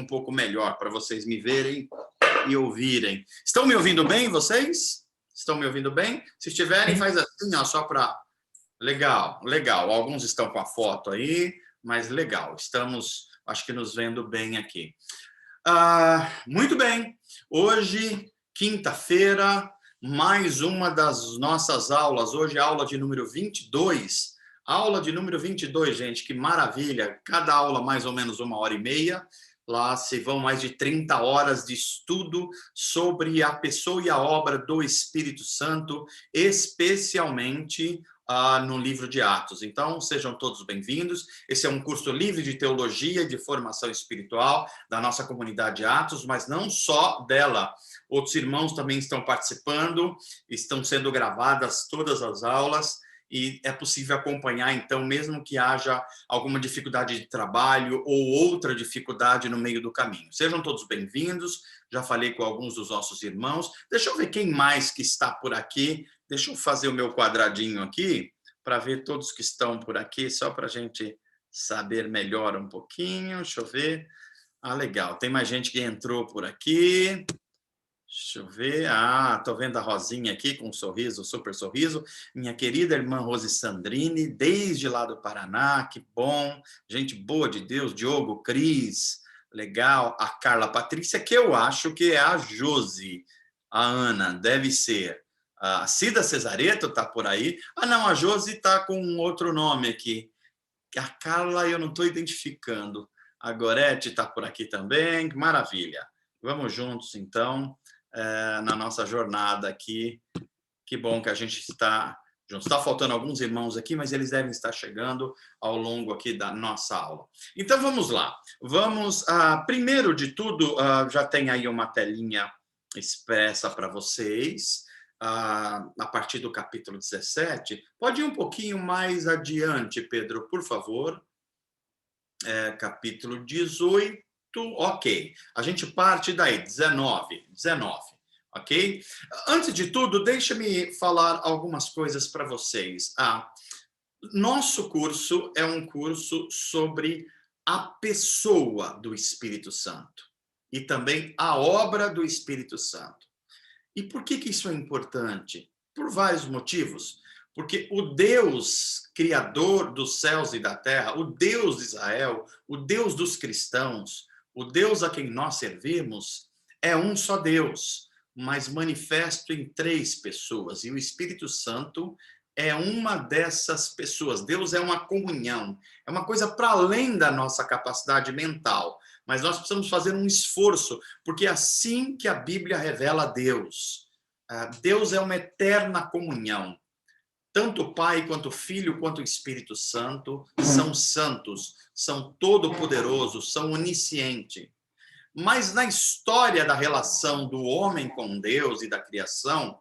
um pouco melhor para vocês me verem e ouvirem. Estão me ouvindo bem, vocês? Estão me ouvindo bem? Se estiverem, faz assim, ó, só para... Legal, legal. Alguns estão com a foto aí, mas legal. Estamos, acho que nos vendo bem aqui. Muito bem. Hoje, quinta-feira, mais uma das nossas aulas. Hoje, aula de número 22. Aula de número 22, gente, que maravilha. Cada aula mais ou menos 1h30. Lá se vão mais de 30 horas de estudo sobre a pessoa e a obra do Espírito Santo, especialmente no livro de Atos. Então, sejam todos bem-vindos. Esse é um curso livre de teologia e de formação espiritual da nossa comunidade Atos, mas não só dela. Outros irmãos também estão participando, estão sendo gravadas todas as aulas, e é possível acompanhar, então, mesmo que haja alguma dificuldade de trabalho ou outra dificuldade no meio do caminho. Sejam todos bem-vindos, já falei com alguns dos nossos irmãos. Deixa eu ver quem mais que está por aqui. Deixa eu fazer o meu quadradinho aqui, para ver todos que estão por aqui, só para a gente saber melhor um pouquinho. Deixa eu ver. Legal, tem mais gente que entrou por aqui. Deixa eu ver. Estou vendo a Rosinha aqui com um sorriso, super sorriso. Minha querida irmã Rose Sandrini, desde lá do Paraná, que bom. Gente boa de Deus, Diogo, Cris, legal. A Carla Patrícia, que eu acho que é a Josi. A Ana, deve ser. A Cida Cesareto está por aí. Não, a Josi está com um outro nome aqui. A Carla eu não estou identificando. A Gorete está por aqui também. Maravilha. Vamos juntos, então, na nossa jornada aqui. Que bom que a gente está juntos. Está faltando alguns irmãos aqui, mas eles devem estar chegando ao longo aqui da nossa aula. Então, vamos lá. Vamos, primeiro de tudo, já tem aí uma telinha expressa para vocês, a partir do capítulo 17. Pode ir um pouquinho mais adiante, Pedro, por favor. Capítulo 18. Ok, a gente parte daí, 19, ok? Antes de tudo, deixa-me falar algumas coisas para vocês. Nosso curso é um curso sobre a pessoa do Espírito Santo e também a obra do Espírito Santo. E por que isso é importante? Por vários motivos. Porque o Deus criador dos céus e da terra, o Deus de Israel, o Deus dos cristãos, o Deus a quem nós servimos, é um só Deus, mas manifesto em 3 pessoas. E o Espírito Santo é uma dessas pessoas. Deus é uma comunhão, é uma coisa para além da nossa capacidade mental. Mas nós precisamos fazer um esforço, porque é assim que a Bíblia revela Deus. Deus é uma eterna comunhão. Tanto o Pai, quanto o Filho, quanto o Espírito Santo são santos, são todo-poderosos, são oniscientes. Mas na história da relação do homem com Deus e da criação,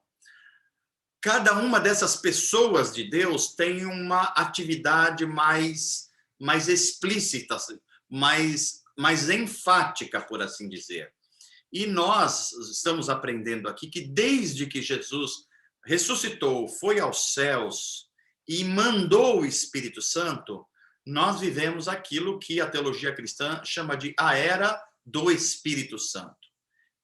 cada uma dessas pessoas de Deus tem uma atividade mais explícita, mais enfática, por assim dizer. E nós estamos aprendendo aqui que desde que Jesus ressuscitou, foi aos céus e mandou o Espírito Santo, nós vivemos aquilo que a teologia cristã chama de a era do Espírito Santo.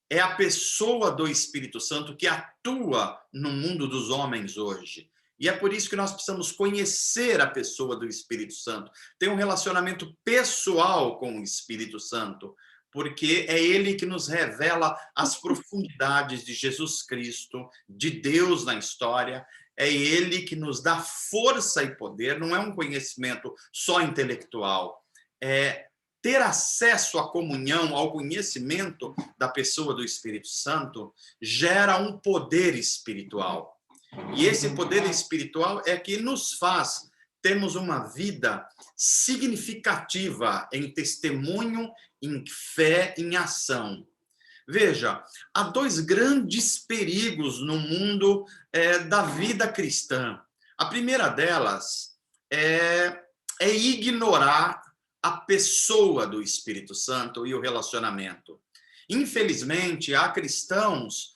É a pessoa do Espírito Santo que atua no mundo dos homens hoje. E é por isso que nós precisamos conhecer a pessoa do Espírito Santo, ter um relacionamento pessoal com o Espírito Santo, porque é ele que nos revela as profundidades de Jesus Cristo, de Deus na história. É ele que nos dá força e poder, não é um conhecimento só intelectual, é ter acesso à comunhão, ao conhecimento da pessoa do Espírito Santo, gera um poder espiritual. E esse poder espiritual é que nos faz termos uma vida significativa em testemunho, em fé, em ação. Veja, há 2 grandes perigos no mundo da vida cristã. A primeira delas é ignorar a pessoa do Espírito Santo e o relacionamento. Infelizmente, há cristãos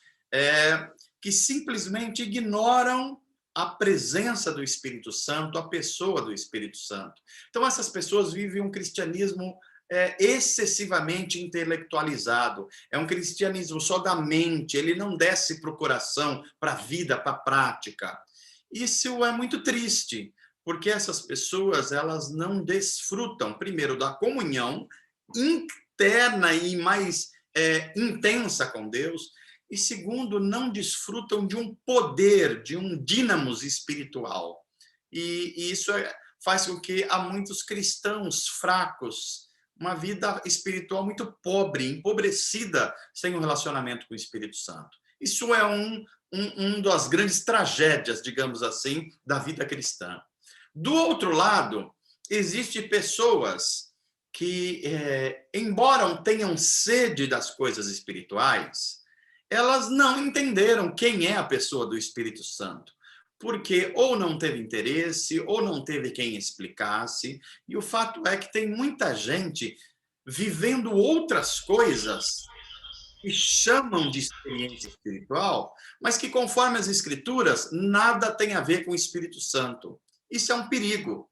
que simplesmente ignoram a presença do Espírito Santo, a pessoa do Espírito Santo. Então, essas pessoas vivem um cristianismo excessivamente intelectualizado. É um cristianismo só da mente, ele não desce para o coração, para a vida, para a prática. Isso é muito triste, porque essas pessoas elas não desfrutam, primeiro, da comunhão interna e mais intensa com Deus, e segundo, não desfrutam de um poder, de um dínamos espiritual. E isso faz com que há muitos cristãos fracos, uma vida espiritual muito pobre, empobrecida, sem um relacionamento com o Espírito Santo. Isso é um das grandes tragédias, digamos assim, da vida cristã. Do outro lado, existem pessoas que, embora tenham sede das coisas espirituais, elas não entenderam quem é a pessoa do Espírito Santo, porque ou não teve interesse, ou não teve quem explicasse, e o fato é que tem muita gente vivendo outras coisas que chamam de experiência espiritual, mas que, conforme as Escrituras, nada tem a ver com o Espírito Santo. Isso é um perigo.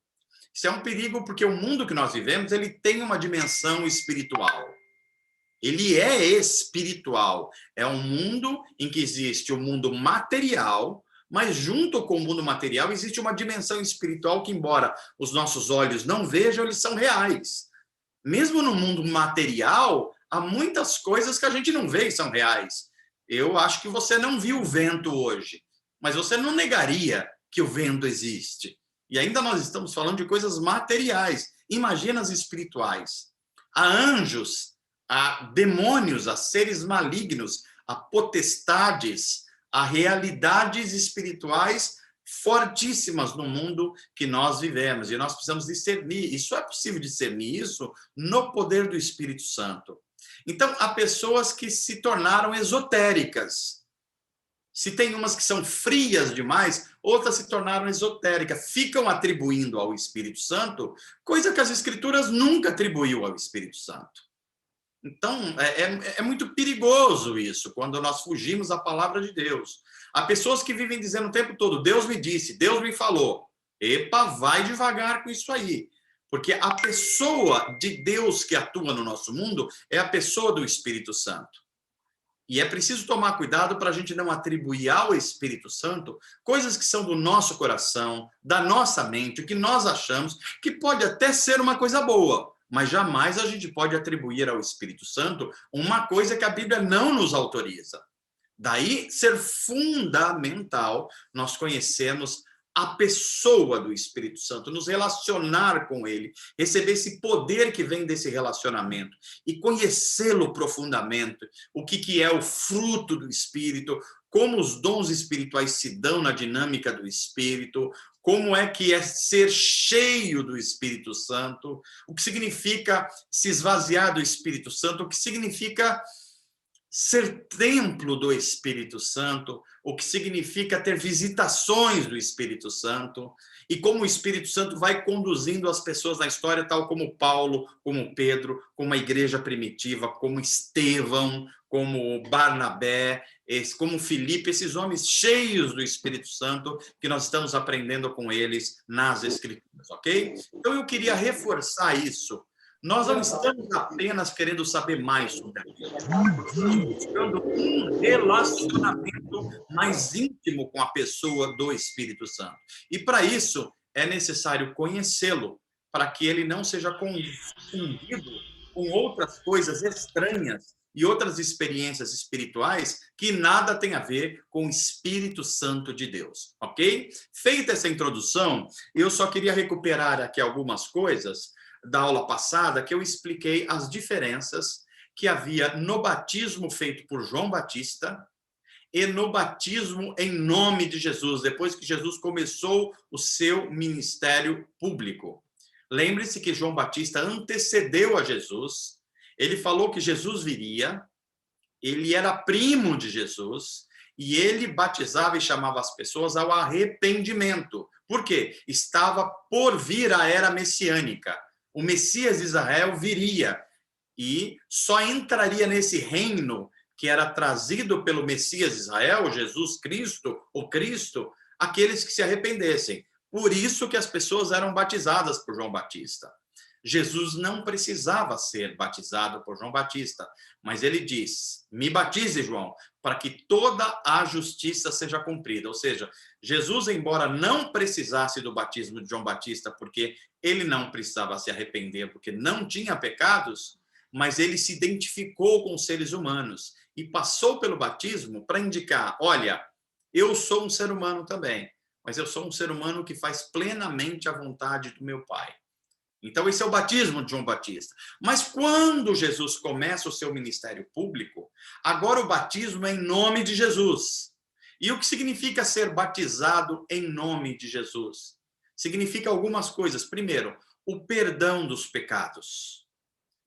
Isso é um perigo porque o mundo que nós vivemos, ele tem uma dimensão espiritual. Ele é espiritual. É um mundo em que existe o mundo material, mas junto com o mundo material existe uma dimensão espiritual que, embora os nossos olhos não vejam, eles são reais. Mesmo no mundo material, há muitas coisas que a gente não vê e são reais. Eu acho que você não viu o vento hoje, mas você não negaria que o vento existe. E ainda nós estamos falando de coisas materiais. Imagina as espirituais. Há anjos, há demônios, há seres malignos, há potestades, há realidades espirituais fortíssimas no mundo que nós vivemos. E nós precisamos discernir. E só é possível discernir isso no poder do Espírito Santo. Então, há pessoas que se tornaram esotéricas. Se tem umas que são frias demais, outras se tornaram esotéricas, ficam atribuindo ao Espírito Santo coisa que as Escrituras nunca atribuiu ao Espírito Santo. Então, é muito perigoso isso, quando nós fugimos da palavra de Deus. Há pessoas que vivem dizendo o tempo todo, Deus me disse, Deus me falou. Epa, vai devagar com isso aí. Porque a pessoa de Deus que atua no nosso mundo é a pessoa do Espírito Santo. E é preciso tomar cuidado para a gente não atribuir ao Espírito Santo coisas que são do nosso coração, da nossa mente, o que nós achamos, que pode até ser uma coisa boa, mas jamais a gente pode atribuir ao Espírito Santo uma coisa que a Bíblia não nos autoriza. Daí ser fundamental nós conhecermos a pessoa do Espírito Santo, nos relacionar com ele, receber esse poder que vem desse relacionamento e conhecê-lo profundamente, o que é o fruto do Espírito, como os dons espirituais se dão na dinâmica do Espírito, como é que é ser cheio do Espírito Santo, o que significa se esvaziar do Espírito Santo, o que significa ser templo do Espírito Santo, o que significa ter visitações do Espírito Santo, e como o Espírito Santo vai conduzindo as pessoas na história, tal como Paulo, como Pedro, como a igreja primitiva, como Estevão, como Barnabé, como Filipe, esses homens cheios do Espírito Santo, que nós estamos aprendendo com eles nas Escrituras, ok? Então eu queria reforçar isso. Nós não estamos apenas querendo saber mais sobre a Bíblia, estamos buscando um relacionamento mais íntimo com a pessoa do Espírito Santo. E para isso é necessário conhecê-lo, para que ele não seja confundido com outras coisas estranhas e outras experiências espirituais que nada tem a ver com o Espírito Santo de Deus, ok? Feita essa introdução, eu só queria recuperar aqui algumas coisas da aula passada, que eu expliquei as diferenças que havia no batismo feito por João Batista e no batismo em nome de Jesus, depois que Jesus começou o seu ministério público. Lembre-se que João Batista antecedeu a Jesus, ele falou que Jesus viria, ele era primo de Jesus, e ele batizava e chamava as pessoas ao arrependimento. Por quê? Estava por vir a era messiânica. O Messias de Israel viria e só entraria nesse reino que era trazido pelo Messias de Israel, Jesus Cristo, o Cristo, aqueles que se arrependessem. Por isso que as pessoas eram batizadas por João Batista. Jesus não precisava ser batizado por João Batista, mas ele diz: me batize, João, para que toda a justiça seja cumprida. Ou seja, Jesus, embora não precisasse do batismo de João Batista, porque ele não precisava se arrepender, porque não tinha pecados, mas ele se identificou com os seres humanos e passou pelo batismo para indicar: olha, eu sou um ser humano também, mas eu sou um ser humano que faz plenamente a vontade do meu Pai. Então, esse é o batismo de João Batista. Mas quando Jesus começa o seu ministério público, agora o batismo é em nome de Jesus. E o que significa ser batizado em nome de Jesus? Significa algumas coisas. Primeiro, o perdão dos pecados.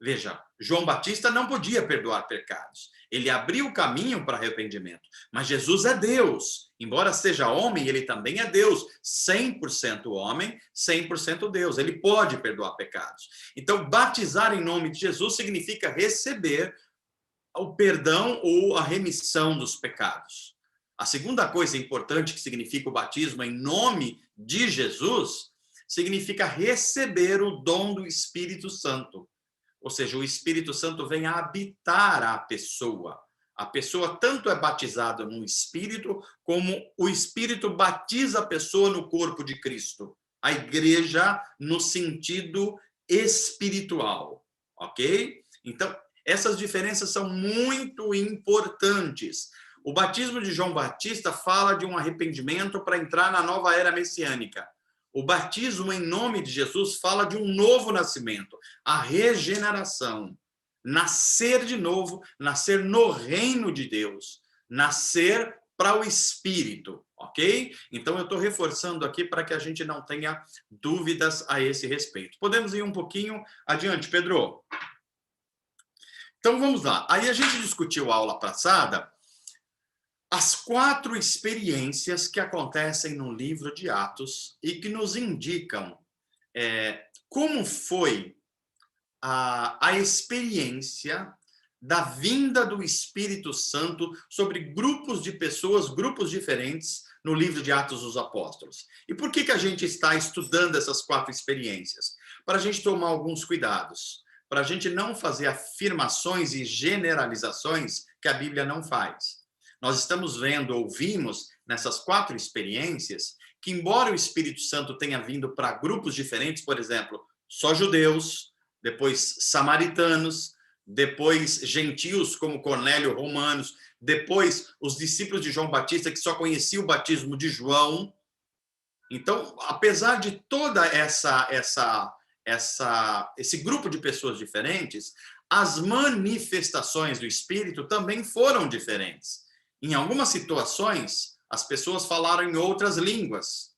Veja, João Batista não podia perdoar pecados. Ele abriu o caminho para arrependimento. Mas Jesus é Deus. Embora seja homem, ele também é Deus. 100% homem, 100% Deus. Ele pode perdoar pecados. Então, batizar em nome de Jesus significa receber o perdão ou a remissão dos pecados. A segunda coisa importante que significa o batismo em nome de Jesus significa receber o dom do Espírito Santo. Ou seja, o Espírito Santo vem a habitar a pessoa. A pessoa tanto é batizada no Espírito, como o Espírito batiza a pessoa no corpo de Cristo. A igreja no sentido espiritual, ok? Então, essas diferenças são muito importantes. O batismo de João Batista fala de um arrependimento para entrar na nova era messiânica. O batismo em nome de Jesus fala de um novo nascimento, a regeneração, nascer de novo, nascer no reino de Deus, nascer para o Espírito, ok? Então, eu estou reforçando aqui para que a gente não tenha dúvidas a esse respeito. Podemos ir um pouquinho adiante, Pedro? Então, vamos lá. Aí a gente discutiu a aula passada as 4 experiências que acontecem no livro de Atos e que nos indicam como foi a experiência da vinda do Espírito Santo sobre grupos de pessoas, grupos diferentes, no livro de Atos dos Apóstolos. E por que a gente está estudando essas 4 experiências? Para a gente tomar alguns cuidados, para a gente não fazer afirmações e generalizações que a Bíblia não faz. Nós estamos vendo, ouvimos nessas 4 experiências, que embora o Espírito Santo tenha vindo para grupos diferentes, por exemplo, só judeus, depois samaritanos, depois gentios como Cornélio, romanos, depois os discípulos de João Batista que só conheciam o batismo de João. Então, apesar de toda esse grupo de pessoas diferentes, as manifestações do Espírito também foram diferentes. Em algumas situações, as pessoas falaram em outras línguas,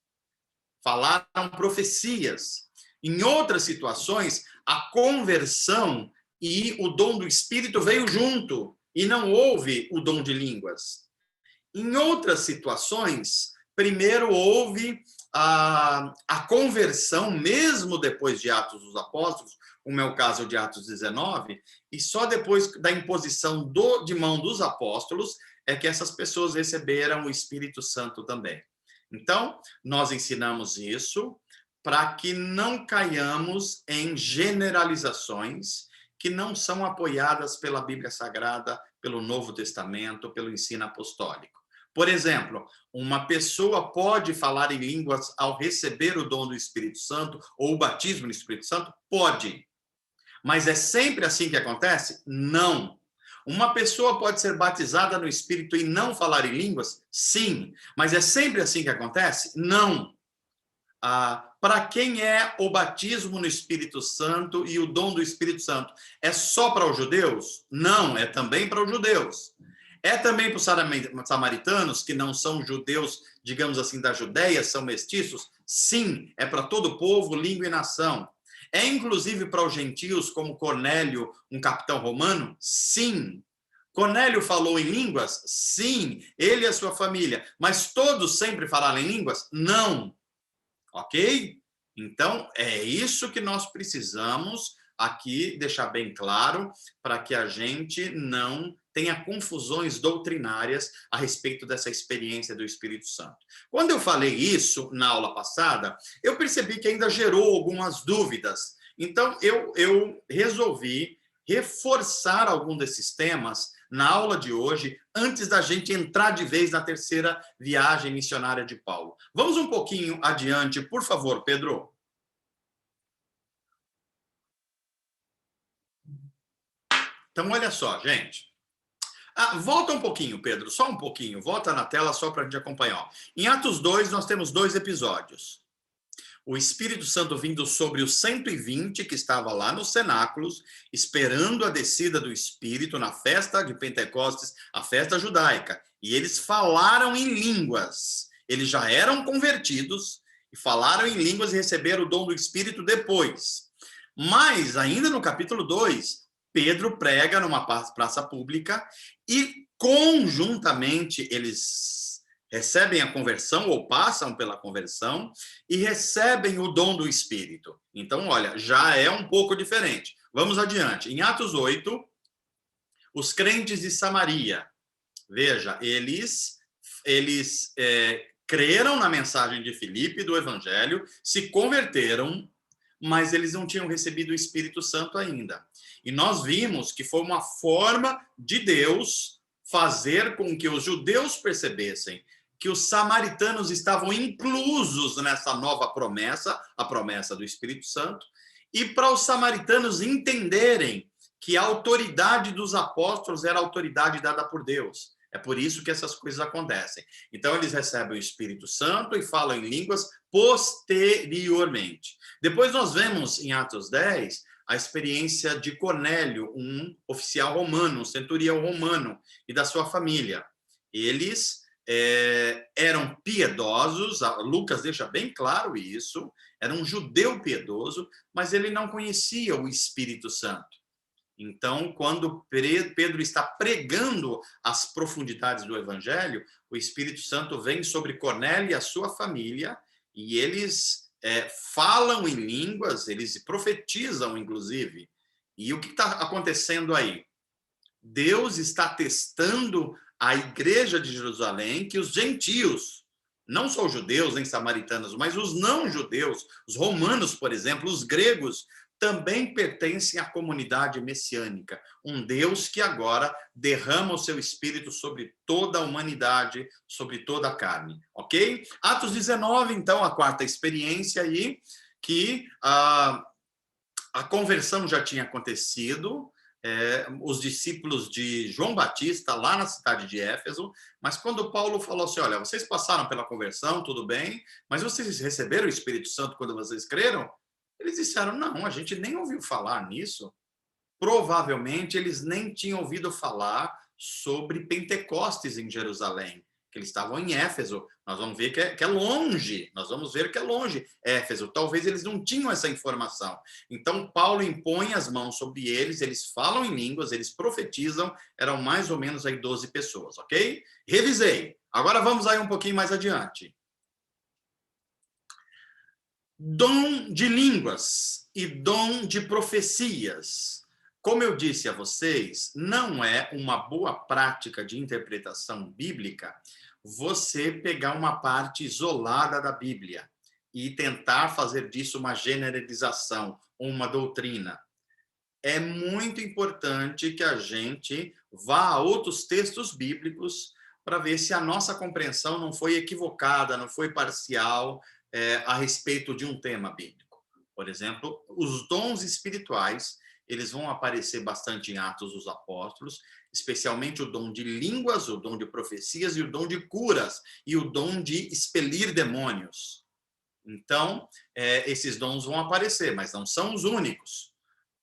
falaram profecias. Em outras situações, a conversão e o dom do Espírito veio junto, e não houve o dom de línguas. Em outras situações, primeiro houve a conversão, mesmo depois de Atos dos Apóstolos, como é o caso de Atos 19, e só depois da imposição de mão dos apóstolos é que essas pessoas receberam o Espírito Santo também. Então, nós ensinamos isso para que não caiamos em generalizações que não são apoiadas pela Bíblia Sagrada, pelo Novo Testamento, pelo ensino apostólico. Por exemplo, uma pessoa pode falar em línguas ao receber o dom do Espírito Santo ou o batismo no Espírito Santo? Pode. Mas é sempre assim que acontece? Não. Uma pessoa pode ser batizada no Espírito e não falar em línguas? Sim. Mas é sempre assim que acontece? Não. Para quem é o batismo no Espírito Santo e o dom do Espírito Santo? É só para os judeus? Não, é também para os judeus. É também para os samaritanos, que não são judeus, digamos assim, da Judéia, são mestiços? Sim, é para todo o povo, língua e nação. É inclusive para os gentios, como Cornélio, um capitão romano? Sim. Cornélio falou em línguas? Sim, ele e a sua família. Mas todos sempre falaram em línguas? Não. Ok? Então, é isso que nós precisamos aqui deixar bem claro para que a gente não tenha confusões doutrinárias a respeito dessa experiência do Espírito Santo. Quando eu falei isso na aula passada, eu percebi que ainda gerou algumas dúvidas. Então, eu resolvi reforçar algum desses temas na aula de hoje, antes da gente entrar de vez na terceira viagem missionária de Paulo. Vamos um pouquinho adiante, por favor, Pedro. Então, olha só, gente. Volta um pouquinho, Pedro, só um pouquinho. Volta na tela só para a gente acompanhar. Em Atos 2, nós temos 2 episódios. O Espírito Santo vindo sobre os 120 que estava lá nos cenáculos, esperando a descida do Espírito na festa de Pentecostes, a festa judaica. E eles falaram em línguas. Eles já eram convertidos e falaram em línguas e receberam o dom do Espírito depois. Mas, ainda no capítulo 2, Pedro prega numa praça pública e, conjuntamente, eles recebem a conversão ou passam pela conversão e recebem o dom do Espírito. Então, olha, já é um pouco diferente. Vamos adiante. Em Atos 8, os crentes de Samaria, veja, eles creram na mensagem de Filipe do Evangelho, se converteram, mas eles não tinham recebido o Espírito Santo ainda. E nós vimos que foi uma forma de Deus fazer com que os judeus percebessem que os samaritanos estavam inclusos nessa nova promessa, a promessa do Espírito Santo, e para os samaritanos entenderem que a autoridade dos apóstolos era a autoridade dada por Deus. É por isso que essas coisas acontecem. Então, eles recebem o Espírito Santo e falam em línguas posteriormente. Depois nós vemos em Atos 10 a experiência de Cornélio, um oficial romano, um centurião romano, e da sua família. Eles eram piedosos, Lucas deixa bem claro isso, era um judeu piedoso, mas ele não conhecia o Espírito Santo. Então, quando Pedro está pregando as profundidades do Evangelho, o Espírito Santo vem sobre Cornélio e a sua família, e eles falam em línguas, eles profetizam, inclusive. E o que está acontecendo aí? Deus está testando a igreja de Jerusalém, que os gentios, não só os judeus nem samaritanos, mas os não-judeus, os romanos, por exemplo, os gregos, também pertencem à comunidade messiânica. Um Deus que agora derrama o seu espírito sobre toda a humanidade, sobre toda a carne. Ok? Atos 19, então, a quarta experiência aí, que a conversão já tinha acontecido, os discípulos de João Batista lá na cidade de Éfeso, mas quando Paulo falou assim, olha, vocês passaram pela conversão, tudo bem, mas vocês receberam o Espírito Santo quando vocês creram? Eles disseram, não, a gente nem ouviu falar nisso. Provavelmente eles nem tinham ouvido falar sobre Pentecostes em Jerusalém, que eles estavam em Éfeso. Nós vamos ver que é longe, nós vamos ver que é longe Éfeso. Talvez eles não tinham essa informação. Então, Paulo impõe as mãos sobre eles, eles falam em línguas, eles profetizam, eram mais ou menos aí 12 pessoas, ok? Revisei. Agora vamos aí um pouquinho mais adiante. Dom de línguas e dom de profecias. Como eu disse a vocês, não é uma boa prática de interpretação bíblica você pegar uma parte isolada da Bíblia e tentar fazer disso uma generalização, uma doutrina. É muito importante que a gente vá a outros textos bíblicos para ver se a nossa compreensão não foi equivocada, não foi parcial a respeito de um tema bíblico. Por exemplo, os dons espirituais, eles vão aparecer bastante em Atos dos Apóstolos, especialmente o dom de línguas, o dom de profecias e o dom de curas, e o dom de expelir demônios. Então, esses dons vão aparecer, mas não são os únicos.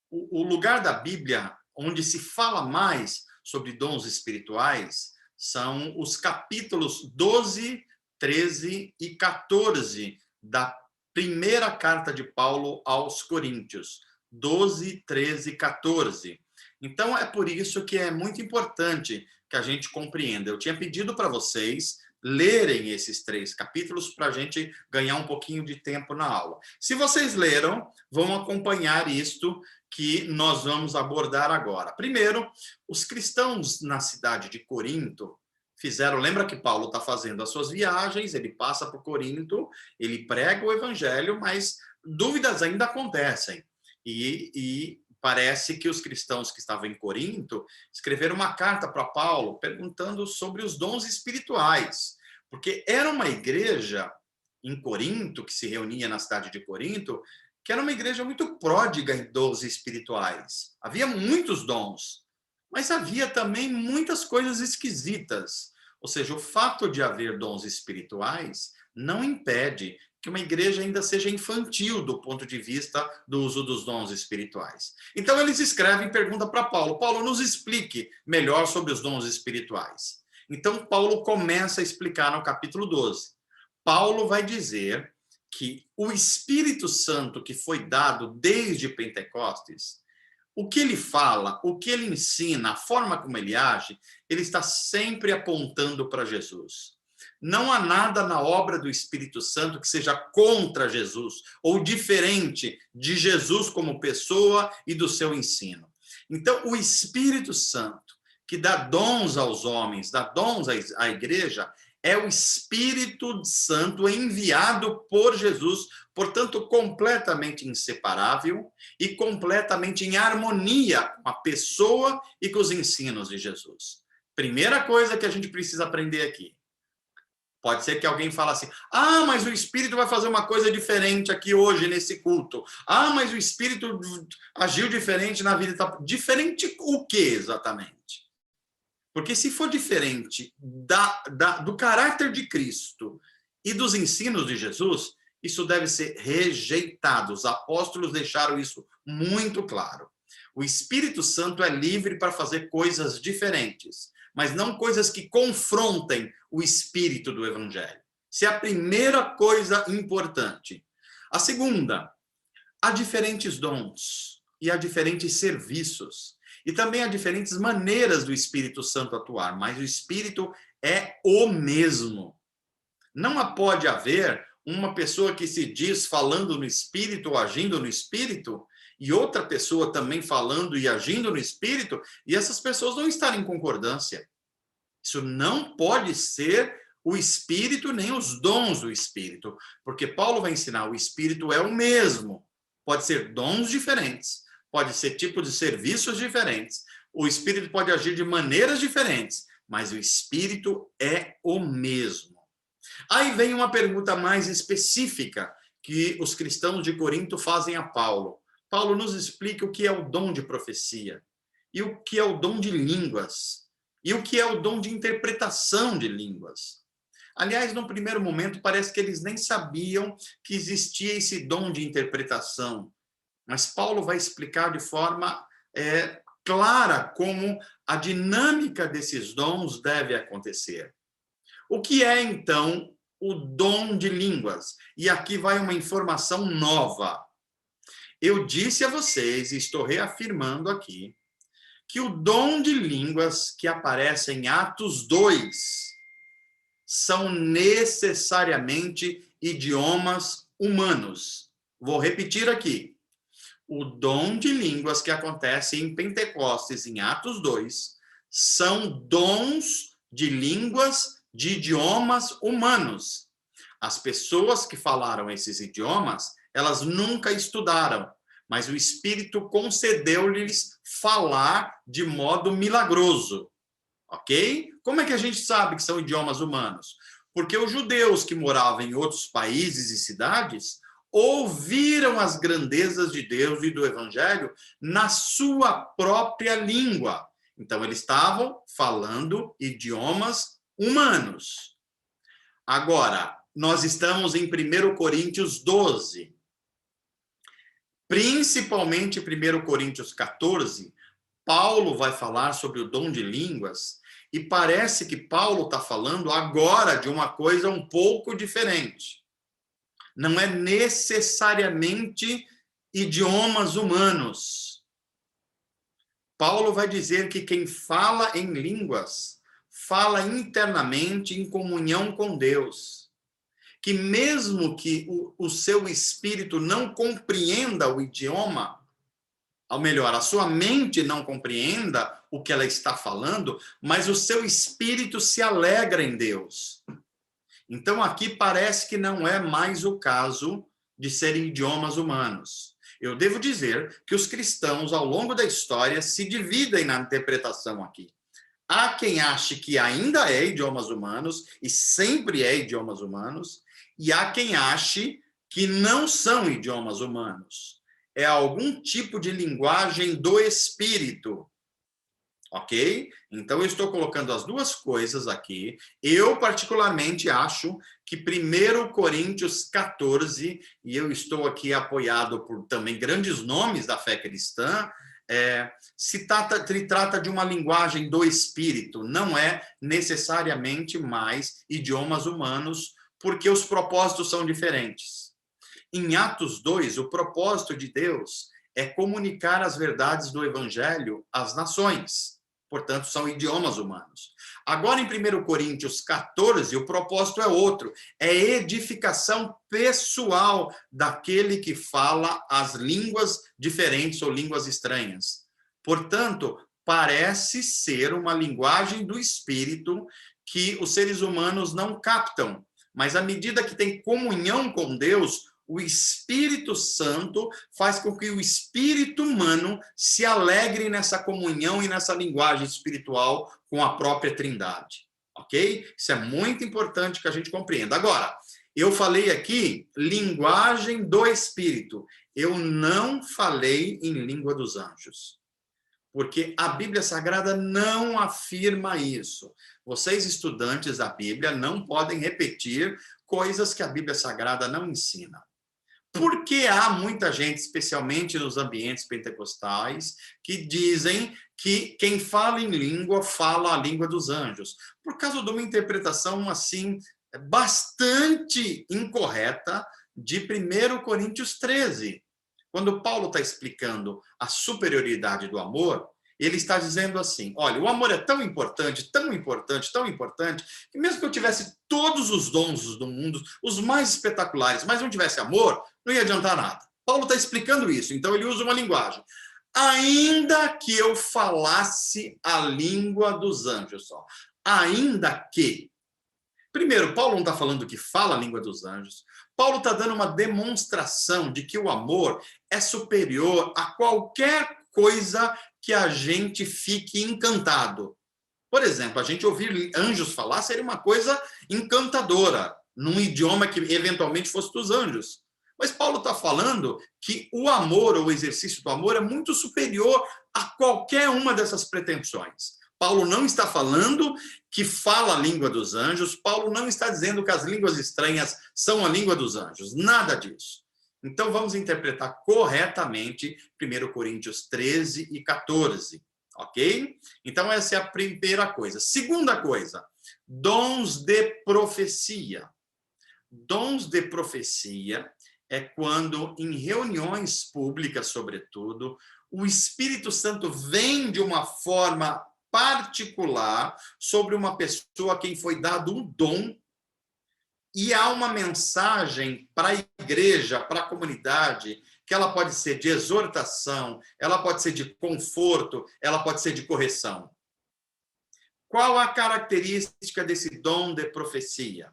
O lugar da Bíblia onde se fala mais sobre dons espirituais são os capítulos 12, 13 e 14 da primeira carta de Paulo aos Coríntios. 12, 13 e 14. Então, é por isso que é muito importante que a gente compreenda. Eu tinha pedido para vocês lerem esses 3 capítulos para a gente ganhar um pouquinho de tempo na aula. Se vocês leram, vão acompanhar isto que nós vamos abordar agora. Primeiro, os cristãos na cidade de Corinto fizeram... Lembra que Paulo está fazendo as suas viagens, ele passa por Corinto, ele prega o evangelho, mas dúvidas ainda acontecem. E parece que os cristãos que estavam em Corinto escreveram uma carta para Paulo perguntando sobre os dons espirituais, porque era uma igreja em Corinto, que se reunia na cidade de Corinto, que era uma igreja muito pródiga em dons espirituais. Havia muitos dons, mas havia também muitas coisas esquisitas. Ou seja, o fato de haver dons espirituais não impede que uma igreja ainda seja infantil do ponto de vista do uso dos dons espirituais. Então, eles escrevem e perguntam para Paulo: Paulo, nos explique melhor sobre os dons espirituais. Então, Paulo começa a explicar no capítulo 12. Paulo vai dizer que o Espírito Santo que foi dado desde Pentecostes, o que ele fala, o que ele ensina, a forma como ele age, ele está sempre apontando para Jesus. Não há nada na obra do Espírito Santo que seja contra Jesus ou diferente de Jesus como pessoa e do seu ensino. Então, o Espírito Santo, que dá dons aos homens, dá dons à igreja, é o Espírito Santo enviado por Jesus, portanto, completamente inseparável e completamente em harmonia com a pessoa e com os ensinos de Jesus. Primeira coisa que a gente precisa aprender aqui. Pode ser que alguém fale assim: ah, mas o Espírito vai fazer uma coisa diferente aqui hoje, nesse culto. Ah, mas o Espírito agiu diferente na vida. Diferente o que exatamente? Porque se for diferente do caráter de Cristo e dos ensinos de Jesus, isso deve ser rejeitado. Os apóstolos deixaram isso muito claro. O Espírito Santo é livre para fazer coisas diferentes, mas não coisas que confrontem o espírito do Evangelho. Essa é a primeira coisa importante. A segunda, há diferentes dons e há diferentes serviços. E também há diferentes maneiras do Espírito Santo atuar, mas o Espírito é o mesmo. Não pode haver uma pessoa que se diz falando no Espírito ou agindo no Espírito, e outra pessoa também falando e agindo no Espírito, e essas pessoas não estarem em concordância. Isso não pode ser o Espírito nem os dons do Espírito, porque Paulo vai ensinar: o Espírito é o mesmo. Pode ser dons diferentes, pode ser tipos de serviços diferentes, o Espírito pode agir de maneiras diferentes, mas o Espírito é o mesmo. Aí vem uma pergunta mais específica que os cristãos de Corinto fazem a Paulo. Paulo, nos explica o que é o dom de profecia, e o que é o dom de línguas, e o que é o dom de interpretação de línguas. Aliás, no primeiro momento, parece que eles nem sabiam que existia esse dom de interpretação. Mas Paulo vai explicar de forma clara como a dinâmica desses dons deve acontecer. O que é, então, o dom de línguas? E aqui vai uma informação nova. Eu disse a vocês, e estou reafirmando aqui, que o dom de línguas que aparece em Atos 2 são necessariamente idiomas humanos. Vou repetir aqui. O dom de línguas que acontece em Pentecostes, em Atos 2, são dons de línguas de idiomas humanos. As pessoas que falaram esses idiomas, elas nunca estudaram, mas o Espírito concedeu-lhes falar de modo milagroso. Ok? Como é que a gente sabe que são idiomas humanos? Porque os judeus que moravam em outros países e cidades ouviram as grandezas de Deus e do Evangelho na sua própria língua. Então, eles estavam falando idiomas humanos. Agora, nós estamos em 1 Coríntios 12. Principalmente 1 Coríntios 14, Paulo vai falar sobre o dom de línguas, e parece que Paulo está falando agora de uma coisa um pouco diferente. Não é necessariamente idiomas humanos. Paulo vai dizer que quem fala em línguas fala internamente em comunhão com Deus. Que mesmo que o seu espírito não compreenda o idioma, ou melhor, a sua mente não compreenda o que ela está falando, mas o seu espírito se alegra em Deus. Então, aqui parece que não é mais o caso de serem idiomas humanos. Eu devo dizer que os cristãos, ao longo da história, se dividem na interpretação aqui. Há quem ache que ainda é idiomas humanos, e sempre é idiomas humanos, e há quem ache que não são idiomas humanos. É algum tipo de linguagem do espírito. Ok? Então, eu estou colocando as duas coisas aqui. Eu, particularmente, acho que 1 Coríntios 14, e eu estou aqui apoiado por também grandes nomes da fé cristã, se trata de uma linguagem do espírito, não é necessariamente mais idiomas humanos, porque os propósitos são diferentes. Em Atos 2, o propósito de Deus é comunicar as verdades do evangelho às nações. Portanto, são idiomas humanos. Agora, em 1 Coríntios 14, o propósito é outro. É edificação pessoal daquele que fala as línguas diferentes ou línguas estranhas. Portanto, parece ser uma linguagem do espírito que os seres humanos não captam. Mas, à medida que tem comunhão com Deus, o Espírito Santo faz com que o espírito humano se alegre nessa comunhão e nessa linguagem espiritual com a própria Trindade. Ok? Isso é muito importante que a gente compreenda. Agora, eu falei aqui linguagem do Espírito. Eu não falei em língua dos anjos. Porque a Bíblia Sagrada não afirma isso. Vocês, estudantes da Bíblia, não podem repetir coisas que a Bíblia Sagrada não ensina. Porque há muita gente, especialmente nos ambientes pentecostais, que dizem que quem fala em língua fala a língua dos anjos. Por causa de uma interpretação, assim, bastante incorreta de 1 Coríntios 13. Quando Paulo está explicando a superioridade do amor, ele está dizendo assim, olha, o amor é tão importante, tão importante, tão importante, que mesmo que eu tivesse todos os dons do mundo, os mais espetaculares, mas não tivesse amor, não ia adiantar nada. Paulo está explicando isso, então ele usa uma linguagem. Ainda que eu falasse a língua dos anjos, só. Ainda que. Primeiro, Paulo não está falando que fala a língua dos anjos. Paulo está dando uma demonstração de que o amor é superior a qualquer coisa que a gente fique encantado. Por exemplo, a gente ouvir anjos falar seria uma coisa encantadora, num idioma que eventualmente fosse dos anjos. Mas Paulo está falando que o amor, ou o exercício do amor, é muito superior a qualquer uma dessas pretensões. Paulo não está falando que fala a língua dos anjos, Paulo não está dizendo que as línguas estranhas são a língua dos anjos, nada disso. Então, vamos interpretar corretamente 1 Coríntios 13 e 14, ok? Então, essa é a primeira coisa. Segunda coisa, dons de profecia. Dons de profecia é quando, em reuniões públicas, sobretudo, o Espírito Santo vem de uma forma particular sobre uma pessoa a quem foi dado um dom e há uma mensagem para a igreja, para a comunidade, que ela pode ser de exortação, ela pode ser de conforto, ela pode ser de correção. Qual a característica desse dom de profecia?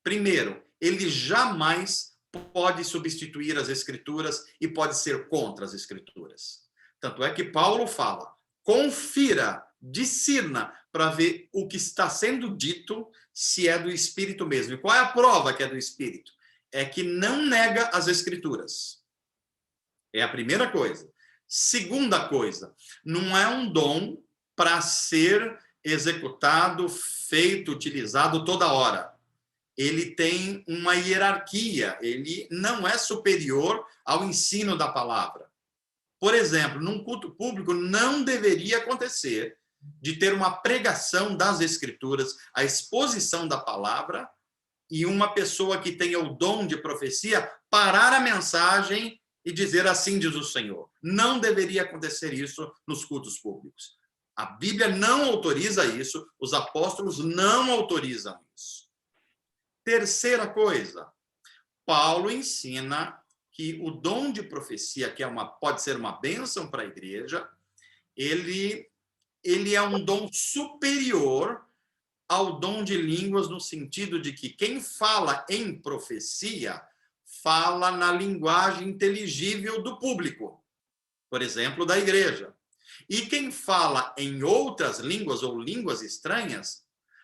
Primeiro, ele jamais pode substituir as Escrituras e pode ser contra as Escrituras. Tanto é que Paulo fala, confira, discirna, para ver o que está sendo dito, se é do Espírito mesmo. E qual é a prova que é do Espírito? É que não nega as Escrituras. É a primeira coisa. Segunda coisa, não é um dom para ser executado, feito, utilizado toda hora. Ele tem uma hierarquia, ele não é superior ao ensino da palavra. Por exemplo, num culto público não deveria acontecer de ter uma pregação das Escrituras, a exposição da palavra, e uma pessoa que tenha o dom de profecia parar a mensagem e dizer assim diz o Senhor. Não deveria acontecer isso nos cultos públicos. A Bíblia não autoriza isso, os apóstolos não autorizam isso. Terceira coisa, Paulo ensina que o dom de profecia, que pode ser uma bênção para a igreja, ele é um dom superior ao dom de línguas, no sentido de que quem fala em profecia fala na linguagem inteligível do público, por exemplo, da igreja. E quem fala em outras línguas ou línguas estranhas,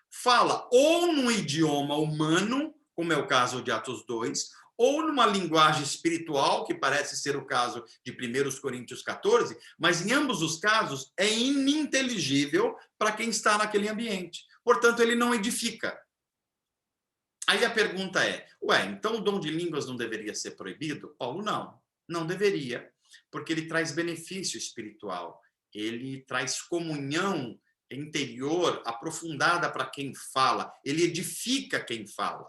fala ou num idioma humano, como é o caso de Atos 2, ou numa linguagem espiritual, que parece ser o caso de 1 Coríntios 14, mas em ambos os casos é ininteligível para quem está naquele ambiente. Portanto, ele não edifica. Aí a pergunta é, então o dom de línguas não deveria ser proibido? Paulo, não deveria, porque ele traz benefício espiritual, ele traz comunhão interior aprofundada para quem fala, ele edifica quem fala.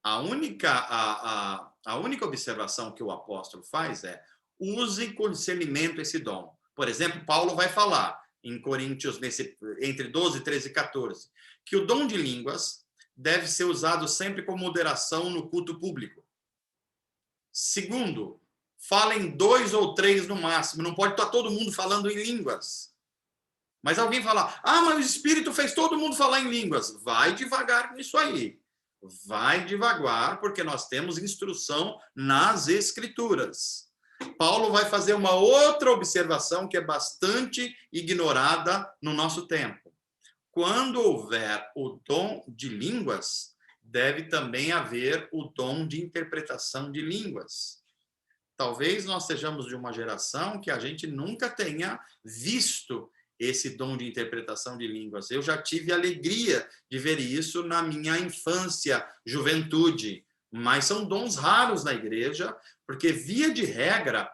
A única observação que o apóstolo faz é, use com discernimento esse dom. Por exemplo, Paulo vai falar em Coríntios, entre 12, 13 e 14, que o dom de línguas deve ser usado sempre com moderação no culto público. Segundo, fala em 2 ou 3 no máximo, não pode estar todo mundo falando em línguas. Mas alguém fala, mas o Espírito fez todo mundo falar em línguas. Vai devagar nisso aí. Vai devagar, porque nós temos instrução nas Escrituras. Paulo vai fazer uma outra observação que é bastante ignorada no nosso tempo. Quando houver o dom de línguas, deve também haver o dom de interpretação de línguas. Talvez nós sejamos de uma geração que a gente nunca tenha visto esse dom de interpretação de línguas. Eu já tive a alegria de ver isso na minha infância, juventude, mas são dons raros na igreja, porque, via de regra,